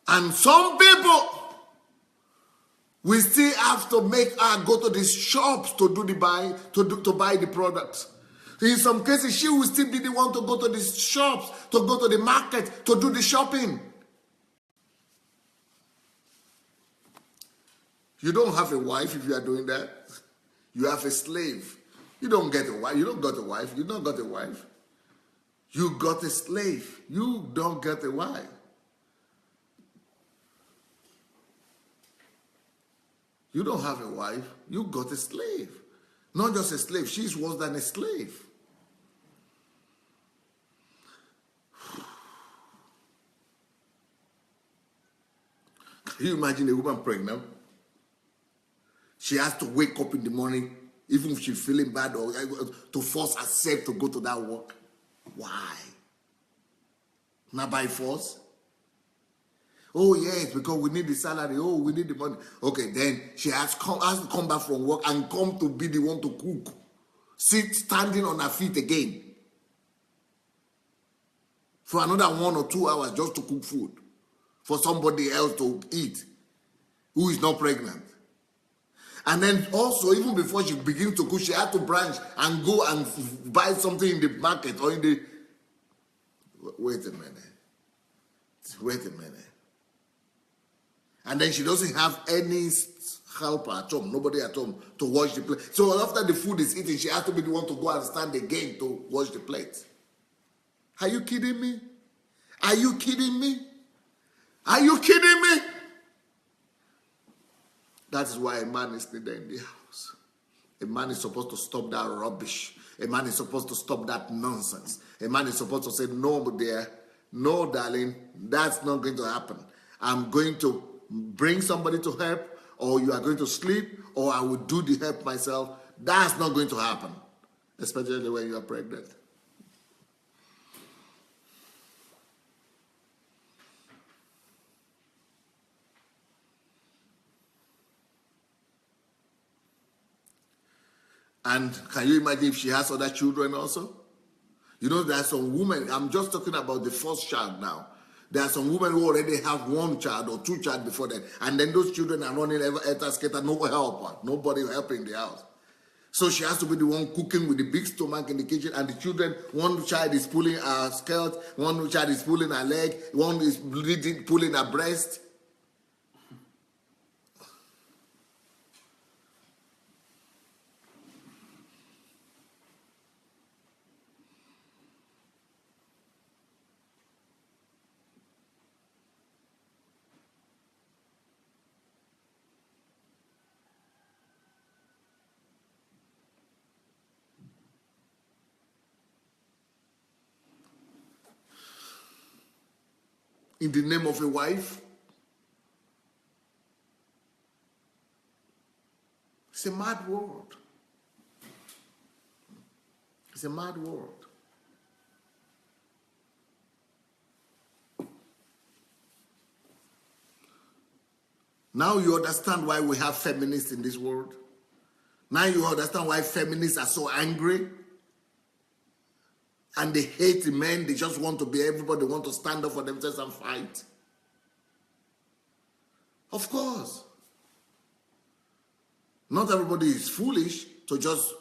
And some people, we still have to make her go to the shops to do the buy, to buy the products. In some cases, she will still be the one to go to the shops, to go to the market, to do the shopping. You don't have a wife if you are doing that. You have a slave. You don't get a wife. You don't got a wife. You don't got a wife. You got a slave. You don't get a wife. You don't have a wife. You got a slave. Not just a slave. She's worse than a slave. Can you imagine a woman pregnant? She has to wake up in the morning, even if she's feeling bad, or to force herself to go to that work. Why? Not by force? Oh, yes, because we need the salary. Oh, we need the money. Okay, then she has to come back from work and come to be the one to cook. Standing on her feet again. For another 1 or 2 hours just to cook food. For somebody else to eat who is not pregnant. And then also, even before she begins to cook, she had to branch and go and buy something in the market or in the... Wait a minute. Wait a minute. And then she doesn't have any helper at home, nobody at home to wash the plate. So after the food is eaten, she has to be the one to go and stand again to wash the plate. Are you kidding me? Are you kidding me? Are you kidding me? That is why a man is needed in the house. A man is supposed to stop that rubbish. A man is supposed to stop that nonsense. A man is supposed to say, no, dear, no, darling, that's not going to happen. I'm going to bring somebody to help, or you are going to sleep, or I will do the help myself. That's not going to happen, especially when you are pregnant. And can you imagine if she has other children also? You know, there are some women, I'm just talking about the first child now. There are some women who already have 1 child or 2 child before that. And then those children are running at a skater, no helper, nobody helping the house. So she has to be the one cooking with the big stomach in the kitchen, and the children, one child is pulling her skirt, one child is pulling her leg, one is bleeding, pulling her breast. In the name of a wife. It's a mad world. It's a mad world. Now you understand why we have feminists in this world. Now you understand why feminists are so angry. And they hate the men. They just want to be everybody. They want to stand up for themselves and fight. Of course. Not everybody is foolish to just...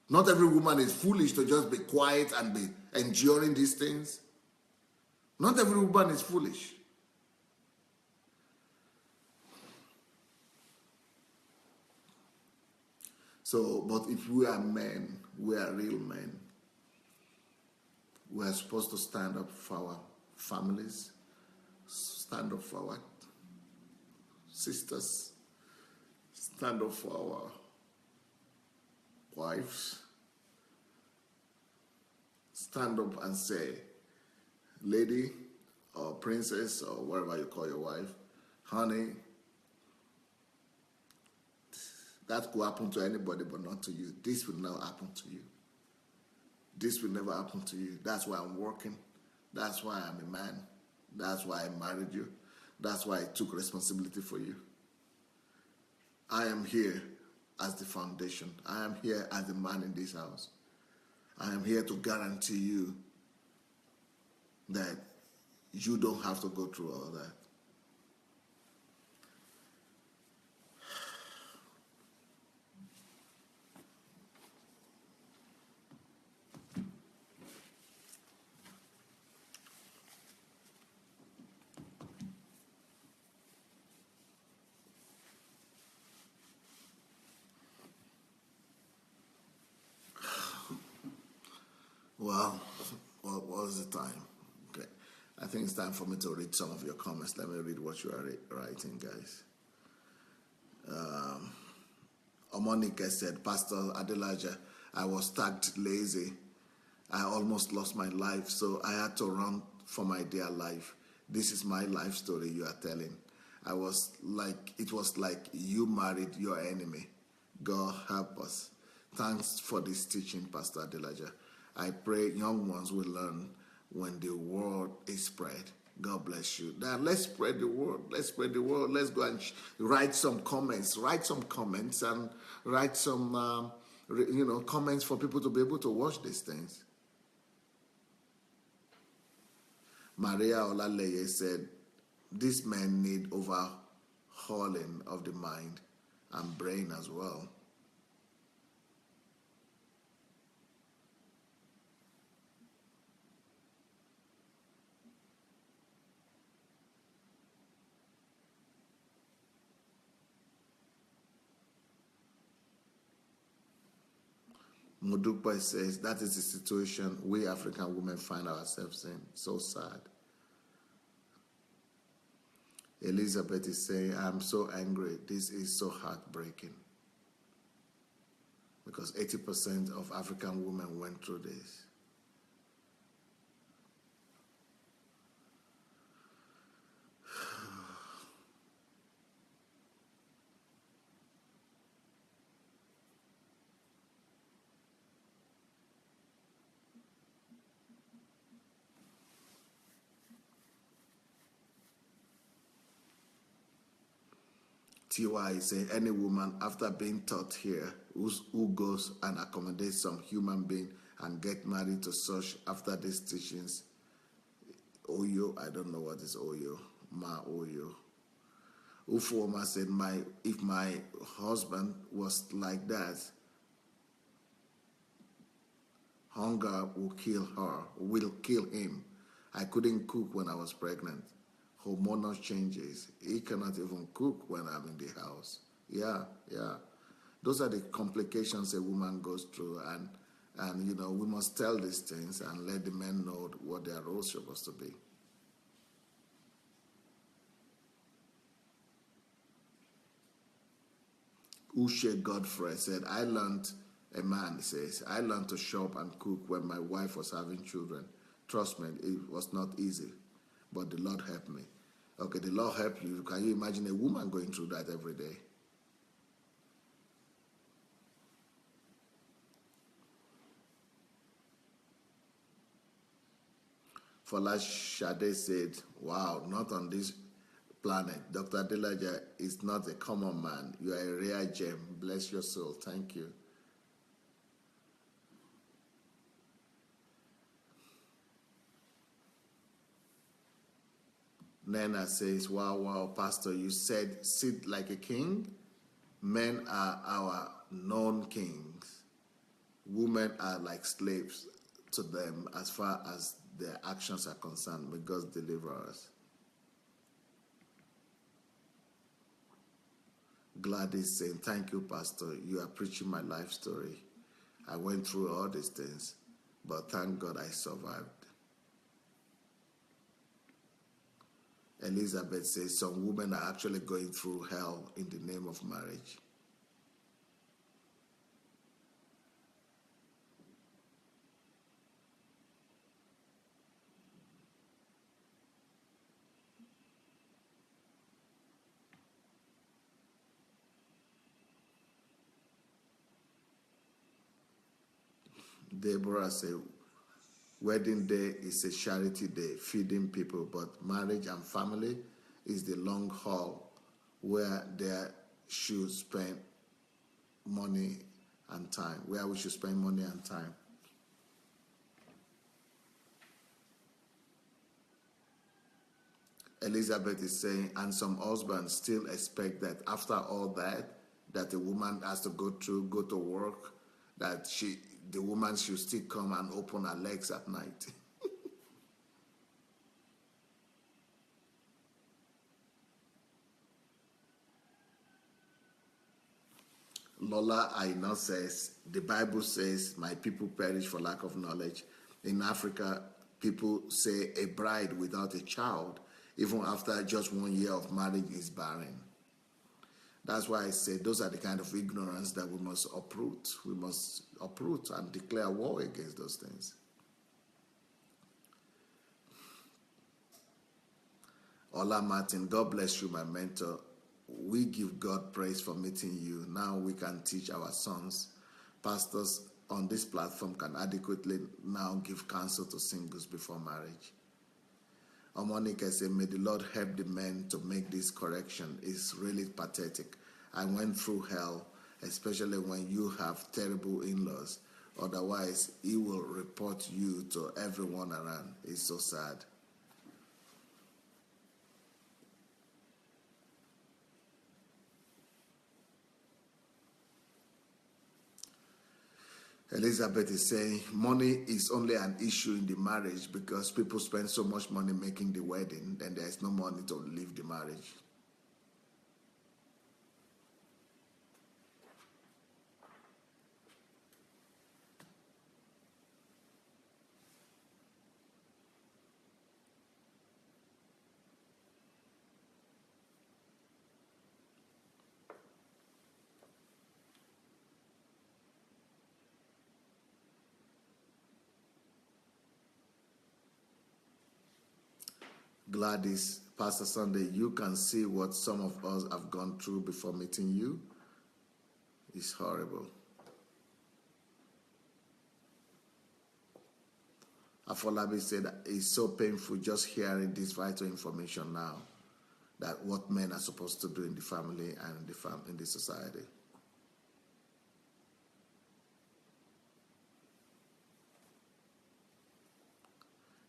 Not every woman is foolish to just be quiet and be enduring these things. Not every woman is foolish. So, but if we are men, we are real men. We are supposed to stand up for our families. stand up for our sisters, stand up for our wives, stand up and say, lady or princess or whatever you call your wife, honey, that could happen to anybody but not to you. This will not happen to you. This will never happen to you. That's why I'm working. That's why I'm a man. That's why I married you. That's why I took responsibility for you. I am here as the foundation. I am here as the man in this house. I am here to guarantee you that you don't have to go through all that. Well, what was the time? Okay. I think it's time for me to read some of your comments. Let me read what you are writing, guys. Omonika said, Pastor Adelaja, I was tagged lazy. I almost lost my life, so I had to run for my dear life. This is my life story you are telling. It was like you married your enemy. God help us. Thanks for this teaching, Pastor Adelaja. I pray young ones will learn when the word is spread. God bless you. Now let's spread the word. Let's spread the word. Let's go and write some comments. Write some comments and write some, comments for people to be able to watch these things. Maria Olaleye said, "These men need overhauling of the mind and brain as well." Mudukpa says, that is the situation we African women find ourselves in. So sad. Elizabeth is saying, I'm so angry. This is so heartbreaking. Because 80% of African women went through this. TY say any woman after being taught here who goes and accommodates some human being and get married to such after these teachings. Oyo, I don't know what is Oyo. Ma Oyo. Ufuoma said, if my husband was like that, hunger will kill him. I couldn't cook when I was pregnant. Hormonal changes. He cannot even cook when I'm in the house. Yeah. Those are the complications a woman goes through, and we must tell these things and let the men know what their role is supposed to be. Ushe Godfrey said, a man says, I learned to shop and cook when my wife was having children. Trust me, it was not easy, but the Lord helped me. Okay, the Lord helped you. Can you imagine a woman going through that every day? Fola Shade said, wow, not on this planet. Dr. Adelaja is not a common man. You are a rare gem. Bless your soul. Thank you. Nena says, wow, Pastor, you said sit like a king. Men are our known kings. Women are like slaves to them as far as their actions are concerned. May God deliver us. Gladys saying, thank you, Pastor. You are preaching my life story. I went through all these things, but thank God I survived. Elizabeth says some women are actually going through hell in the name of marriage. Deborah said, wedding day is a charity day, feeding people, but marriage and family is the long haul where there should spend money and time, where we should spend money and time. Elizabeth is saying, and some husbands still expect that after all that the woman has to go to work, that the woman should still come and open her legs at night. Lola Aina says, the Bible says, my people perish for lack of knowledge. In Africa, people say a bride without a child, even after just 1 year of marriage, is barren. That's why I say those are the kind of ignorance that we must uproot. We must uproot and declare war against those things. Ola Martin, God bless you, my mentor. We give God praise for meeting you. Now we can teach our sons. Pastors on this platform can adequately now give counsel to singles before marriage. Omonika said, may the Lord help the men to make this correction. It's really pathetic. I went through hell, especially when you have terrible in-laws. Otherwise, he will report you to everyone around. It's so sad. Elizabeth is saying money is only an issue in the marriage because people spend so much money making the wedding, then there is no money to leave the marriage. Gladys, Pastor Sunday, you can see what some of us have gone through before meeting you. It's horrible. Afolabi said it's so painful just hearing this vital information now, that what men are supposed to do in the family and in the society.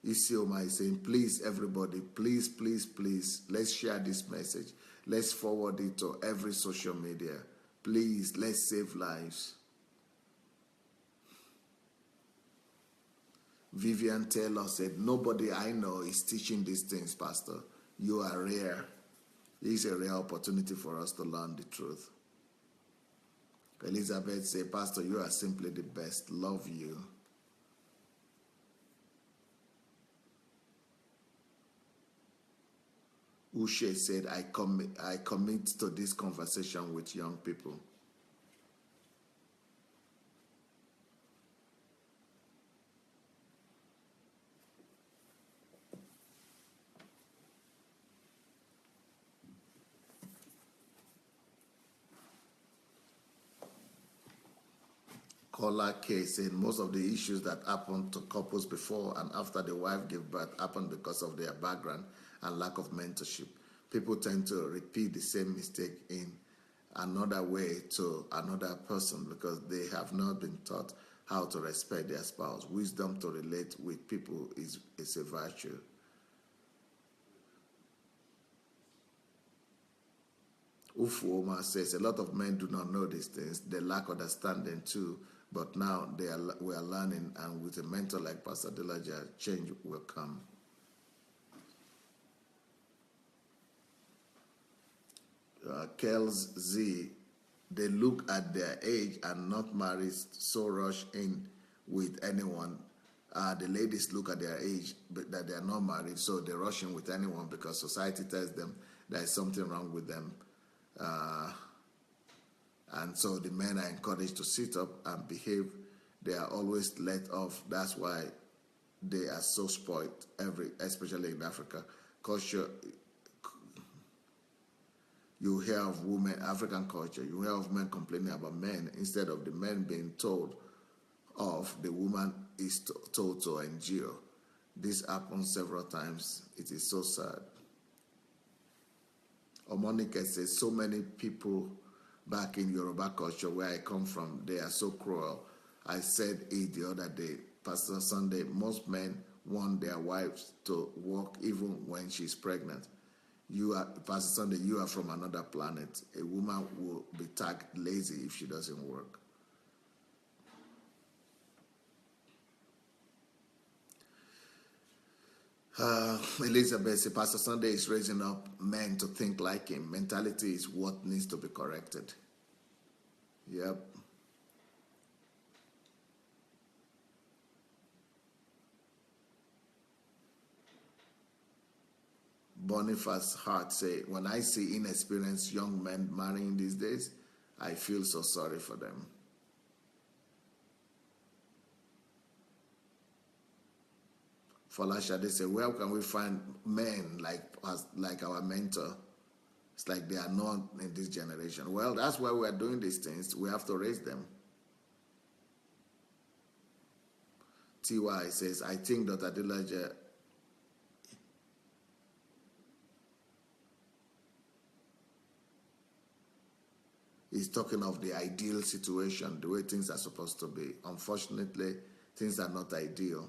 Isioma is saying, please, everybody, please, please, please, let's share this message. Let's forward it to every social media. Please, let's save lives. Vivian Taylor said, nobody I know is teaching these things, Pastor. You are rare. It's a rare opportunity for us to learn the truth. Elizabeth said, Pastor, you are simply the best. Love you. Ushe said, I commit to this conversation with young people. Kola K said, most of the issues that happen to couples before and after the wife gave birth happen because of their background and lack of mentorship. People tend to repeat the same mistake in another way to another person because they have not been taught how to respect their spouse. Wisdom to relate with people is a virtue. Ufuoma says, a lot of men do not know these things. They lack understanding too, but now we are learning, and with a mentor like Pastor Adelaja, change will come. Kels Z, they look at their age and not marry, so rush in with anyone. The ladies look at their age, but that they are not married, so they're rushing with anyone because society tells them there is something wrong with them. And so the men are encouraged to sit up and behave. They are always let off. That's why they are so spoiled, especially in Africa. Culture, you hear of women, African culture, you hear of men complaining about men instead of the men being told off, the woman is told to endure. This happens several times. It is so sad. Omonika says, so many people back in Yoruba culture where I come from, they are so cruel. I said it the other day, Pastor Sunday, most men want their wives to work even when she's pregnant. You are, Pastor Sunday, you are from another planet. A woman will be tagged lazy if she doesn't work. Elizabeth says, Pastor Sunday is raising up men to think like him. Mentality is what needs to be corrected. Yep. Boniface Hart say, when I see inexperienced young men marrying these days, I feel so sorry for them. Falasha, they say, where can we find men like our mentor? It's like they are not in this generation. Well, that's why we are doing these things. We have to raise them. TY says, I think Dr. Adelaja is talking of the ideal situation, the way things are supposed to be. Unfortunately, things are not ideal.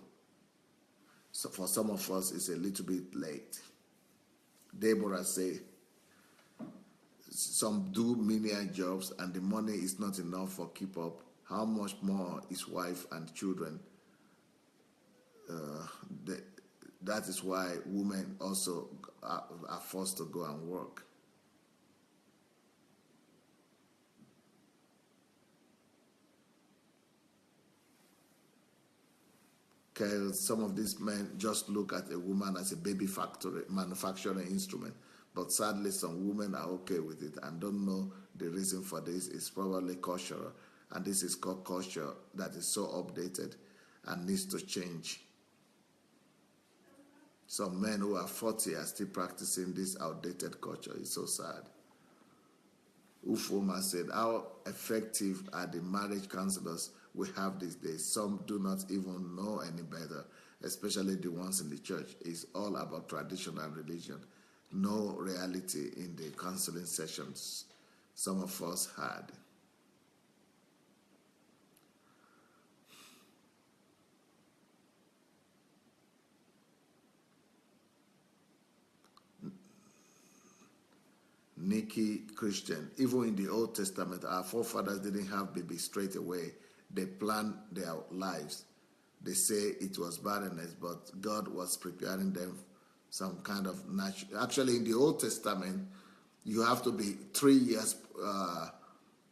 So for some of us, it's a little bit late. Deborah say, some do menial jobs and the money is not enough for keep up. How much more is wife and children? That is why women also are forced to go and work. Because some of these men just look at a woman as a baby factory, manufacturing instrument. But sadly, some women are okay with it and don't know the reason for this. It's probably cultural. And this is called culture that is so updated and needs to change. Some men who are 40 are still practicing this outdated culture. It's so sad. Ufoma said, how effective are the marriage counselors we have these days? Some do not even know any better, especially the ones in the church. It's all about tradition and religion. No reality in the counseling sessions some of us had. Nikki Christian, even in the Old Testament, our forefathers didn't have babies straight away. They planned their lives. They say it was barrenness, but God was preparing them some kind of natural. Actually, in the Old Testament, you have to be 3 years.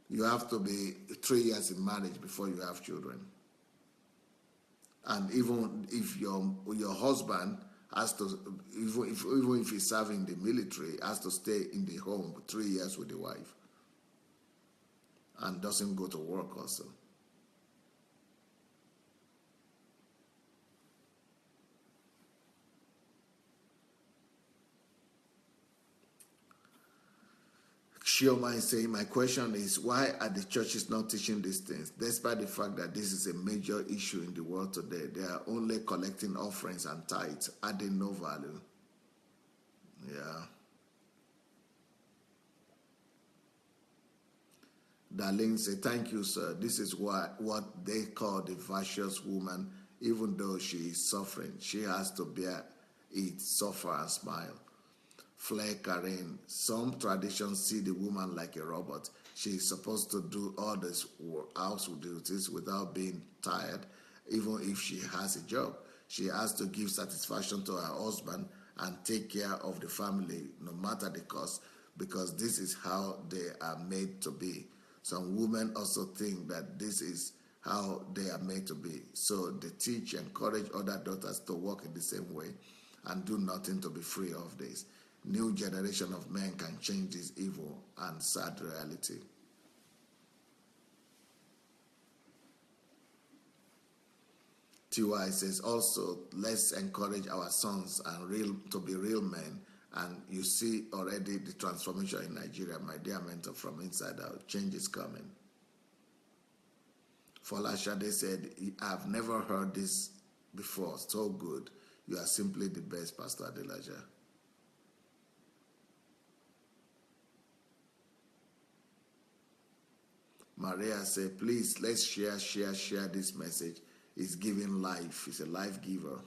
You have to be 3 years in marriage before you have children. And even if your husband has to, even if he's serving the military, has to stay in the home 3 years with the wife and doesn't go to work also. Shioma is saying, my question is, why are the churches not teaching these things? Despite the fact that this is a major issue in the world today, they are only collecting offerings and tithes, adding no value. Yeah. Darlene said, thank you, sir. This is what they call the virtuous woman. Even though she is suffering, she has to bear it, suffer, and smile. Flair Karen, some traditions see the woman like a robot. She is supposed to do all these household duties without being tired, even if she has a job. She has to give satisfaction to her husband and take care of the family, no matter the cost, because this is how they are made to be. Some women also think that this is how they are made to be. So they teach, encourage other daughters to walk in the same way and do nothing to be free of this. New generation of men can change this evil and sad reality. TY says also, let's encourage our sons and to be real men. And you see already the transformation in Nigeria, my dear mentor, from inside out. Change is coming. Folashade said, I've never heard this before. So good. You are simply the best, Pastor Adelaja. Maria said, please, let's share this message. It's giving life. It's a life giver.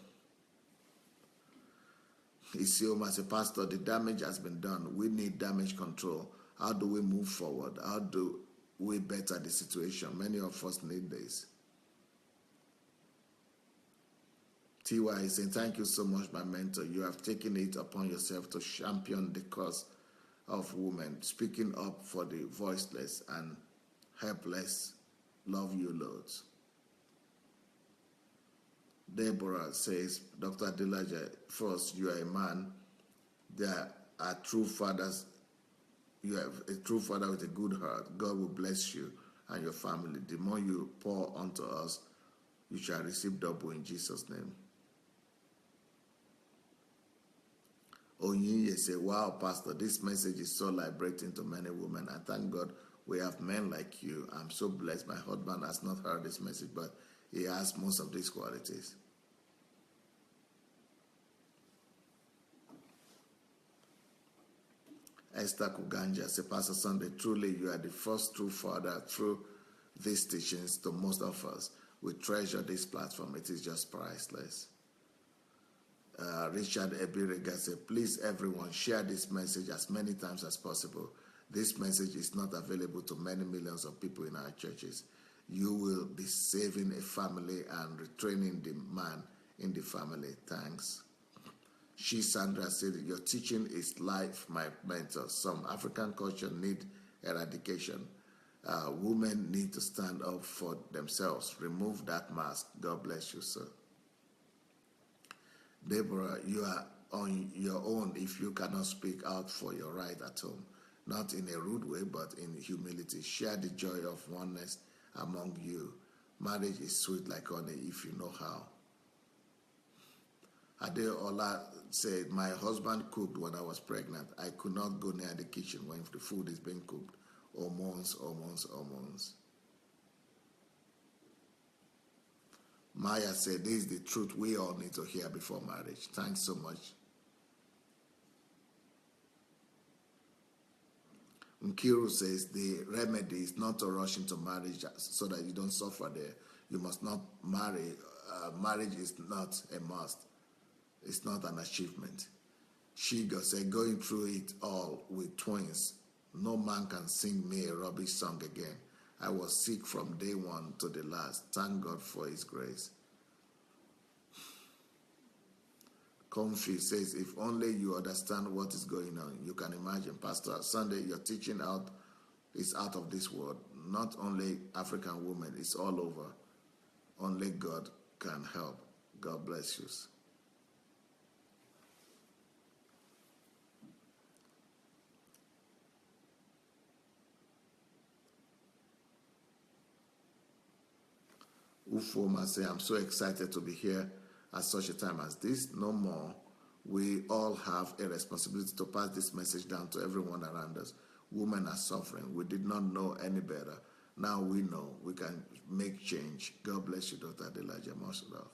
Isioma said, Pastor, the damage has been done. We need damage control. How do we move forward? How do we better the situation? Many of us need this. TY is saying, thank you so much, my mentor. You have taken it upon yourself to champion the cause of women, speaking up for the voiceless and helpless. Love you, loads. Deborah says, Dr. Adelaja, first, you are a man. There are true fathers. You have a true father with a good heart. God will bless you and your family. The more you pour onto us, you shall receive double in Jesus' name. Onyinye said, wow, Pastor, this message is so liberating to many women. I thank God we have men like you. I'm so blessed. My husband has not heard this message, but he has most of these qualities. Esther Kuganja said, Pastor Sunday, truly you are the first true father through these teachings to most of us. We treasure this platform. It is just priceless. Richard Ebirega said, please everyone share this message as many times as possible. This message is not available to many millions of people in our churches. You will be saving a family and retraining the man in the family. Thanks. Sandra said, your teaching is life, my mentor. Some African culture need eradication. Women need to stand up for themselves. Remove that mask. God bless you, sir. Deborah, you are on your own if you cannot speak out for your right at home. Not in a rude way, but in humility. Share the joy of oneness among you. Marriage is sweet like honey if you know how. Adeola said, my husband cooked when I was pregnant. I could not go near the kitchen when the food is being cooked. Hormones. Maya said, this is the truth we all need to hear before marriage. Thanks so much. Nkiru says, the remedy is not to rush into marriage so that you don't suffer there. You must not marry. Marriage is not a must. It's not an achievement. Shiga said, going through it all with twins, no man can sing me a rubbish song again. I was sick from day one to the last. Thank God for his grace. Comfy says, if only you understand what is going on, you can imagine. Pastor Sunday, your teaching is out of this world. Not only African women, it's all over. Only God can help. God bless you. Ufoma say, I'm so excited to be here at such a time as this. No more. We all have a responsibility to pass this message down to everyone around us. Women are suffering. We did not know any better. Now we know. We can make change. God bless you, Dr. Adelaja. Much love.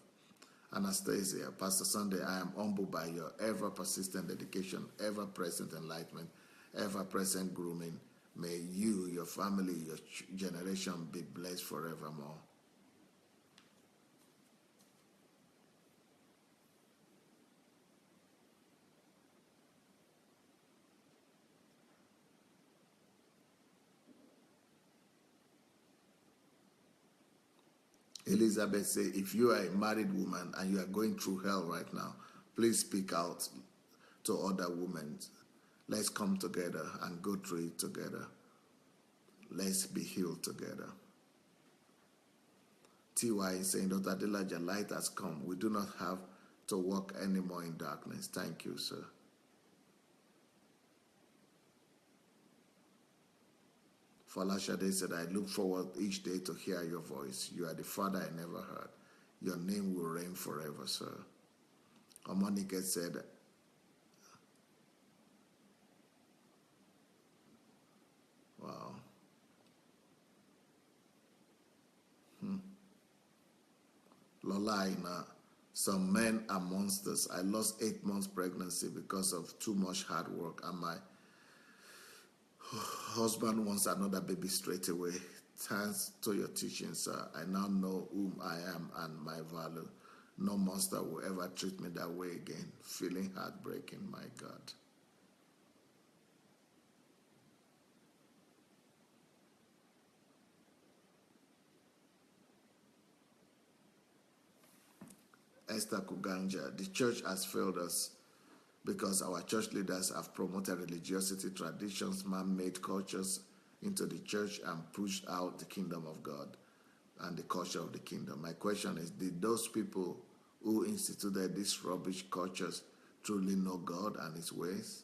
Anastasia, Pastor Sunday, I am humbled by your ever-persistent dedication, ever-present enlightenment, ever-present grooming. May you, your family, your generation be blessed forevermore. Elizabeth said, if you are a married woman and you are going through hell right now, please speak out to other women. Let's come together and go through it together. Let's be healed together. TY is saying, Dr. Adelaja, light has come. We do not have to walk anymore in darkness. Thank you, sir. Falashade said, I look forward each day to hear your voice. You are the Father I never heard. Your name will reign forever, sir. Omonike said, wow. Lolaina, some men are monsters. I lost 8 months pregnancy because of too much hard work, and my husband wants another baby straight away. Thanks to your teaching, sir, I now know whom I am and my value. No monster will ever treat me that way again. Feeling heartbreaking, my God. Esther Kuganja, the church has failed us because our church leaders have promoted religiosity, traditions, man-made cultures into the church and pushed out the kingdom of God and the culture of the kingdom. My question is, did those people who instituted these rubbish cultures truly know God and his ways?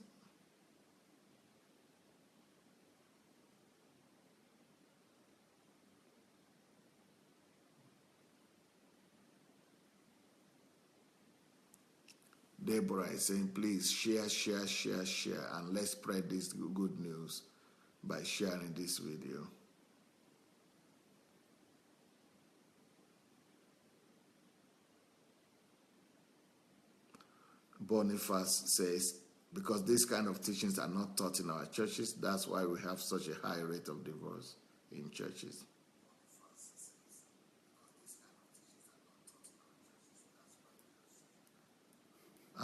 Deborah is saying, please share, and let's spread this good news by sharing this video. Boniface says, because these kind of teachings are not taught in our churches, that's why we have such a high rate of divorce in churches.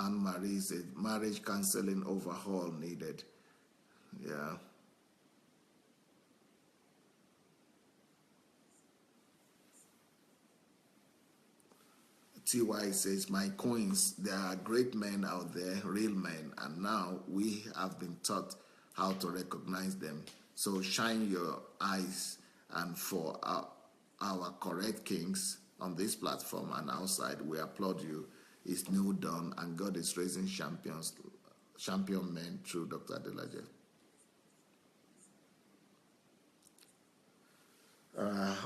Anne-Marie said, marriage counseling overhaul needed. Yeah. TY says, my coins, there are great men out there, real men, and now we have been taught how to recognize them. So shine your eyes, and for our correct kings on this platform and outside, we applaud you. It's new dawn, and God is raising champion men through Dr. Adelaja.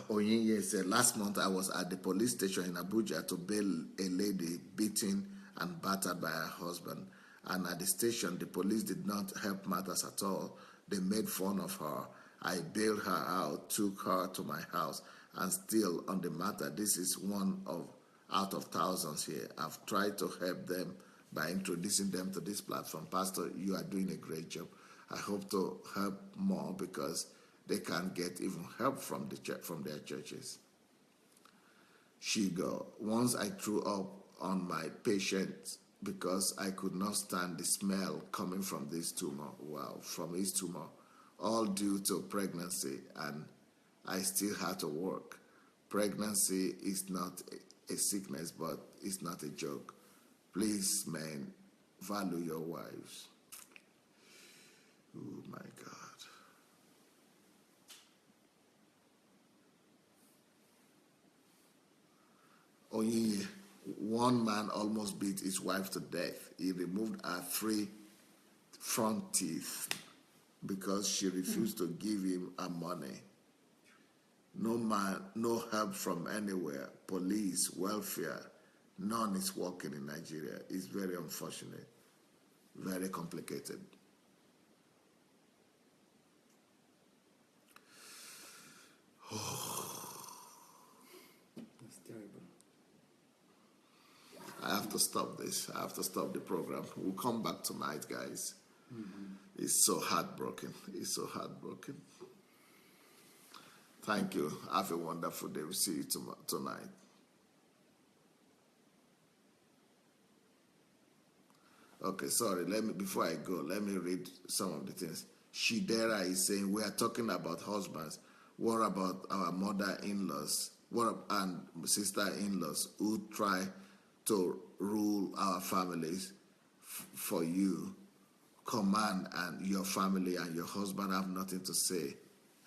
Oyinye said, last month I was at the police station in Abuja to bail a lady beaten and battered by her husband. And at the station, the police did not help matters at all. They made fun of her. I bailed her out, took her to my house, and still on the matter, this is one out of thousands here. I've tried to help them by introducing them to this platform. Pastor, you are doing a great job. I hope to help more because they can't get even help from their churches. Shigo, once I threw up on my patient because I could not stand the smell coming from this tumor. Wow, from his tumor, all due to pregnancy, and I still had to work. Pregnancy is not a sickness, but it's not a joke. Please, men, value your wives. Oh my God. Only one man almost beat his wife to death. He removed her 3 front teeth because she refused to give him her money. No man, no help from anywhere, police, welfare, none is working in Nigeria. It's very unfortunate, very complicated. That's terrible. I have to stop this. I have to stop the program. We'll come back tonight, guys. It's so heartbroken. It's so heartbroken. Thank you. Have a wonderful day. We'll see you tonight. Okay, sorry. Before I go, let me read some of the things. Shidera is saying, we are talking about husbands. What about our mother-in-laws and sister-in-laws who try to rule our families for you? Command, and your family and your husband have nothing to say.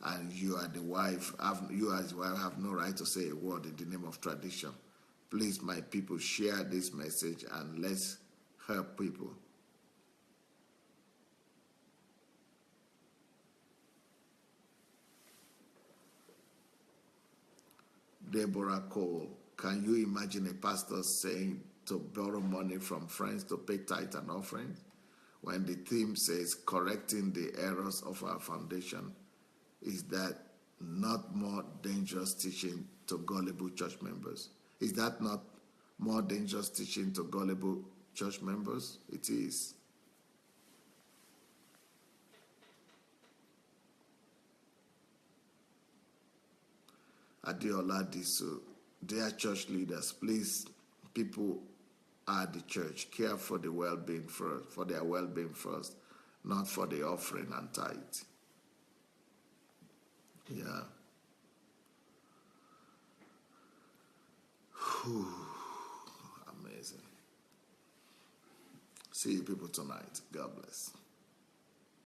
and you are the wife, you as wife have no right to say a word in the name of tradition. Please, my people, share this message and let's help people. Deborah Cole, can you imagine a pastor saying to borrow money from friends to pay tithe and offerings when the theme says correcting the errors of our foundation? Is that not more dangerous teaching to gullible church members? Is that not more dangerous teaching to gullible church members? It is. Adelaja Disu, dear church leaders, please, people are the church. Care for the well-being first, for their well-being first, not for the offering and tithe. Yeah. Whew. Amazing. See you people tonight. God bless.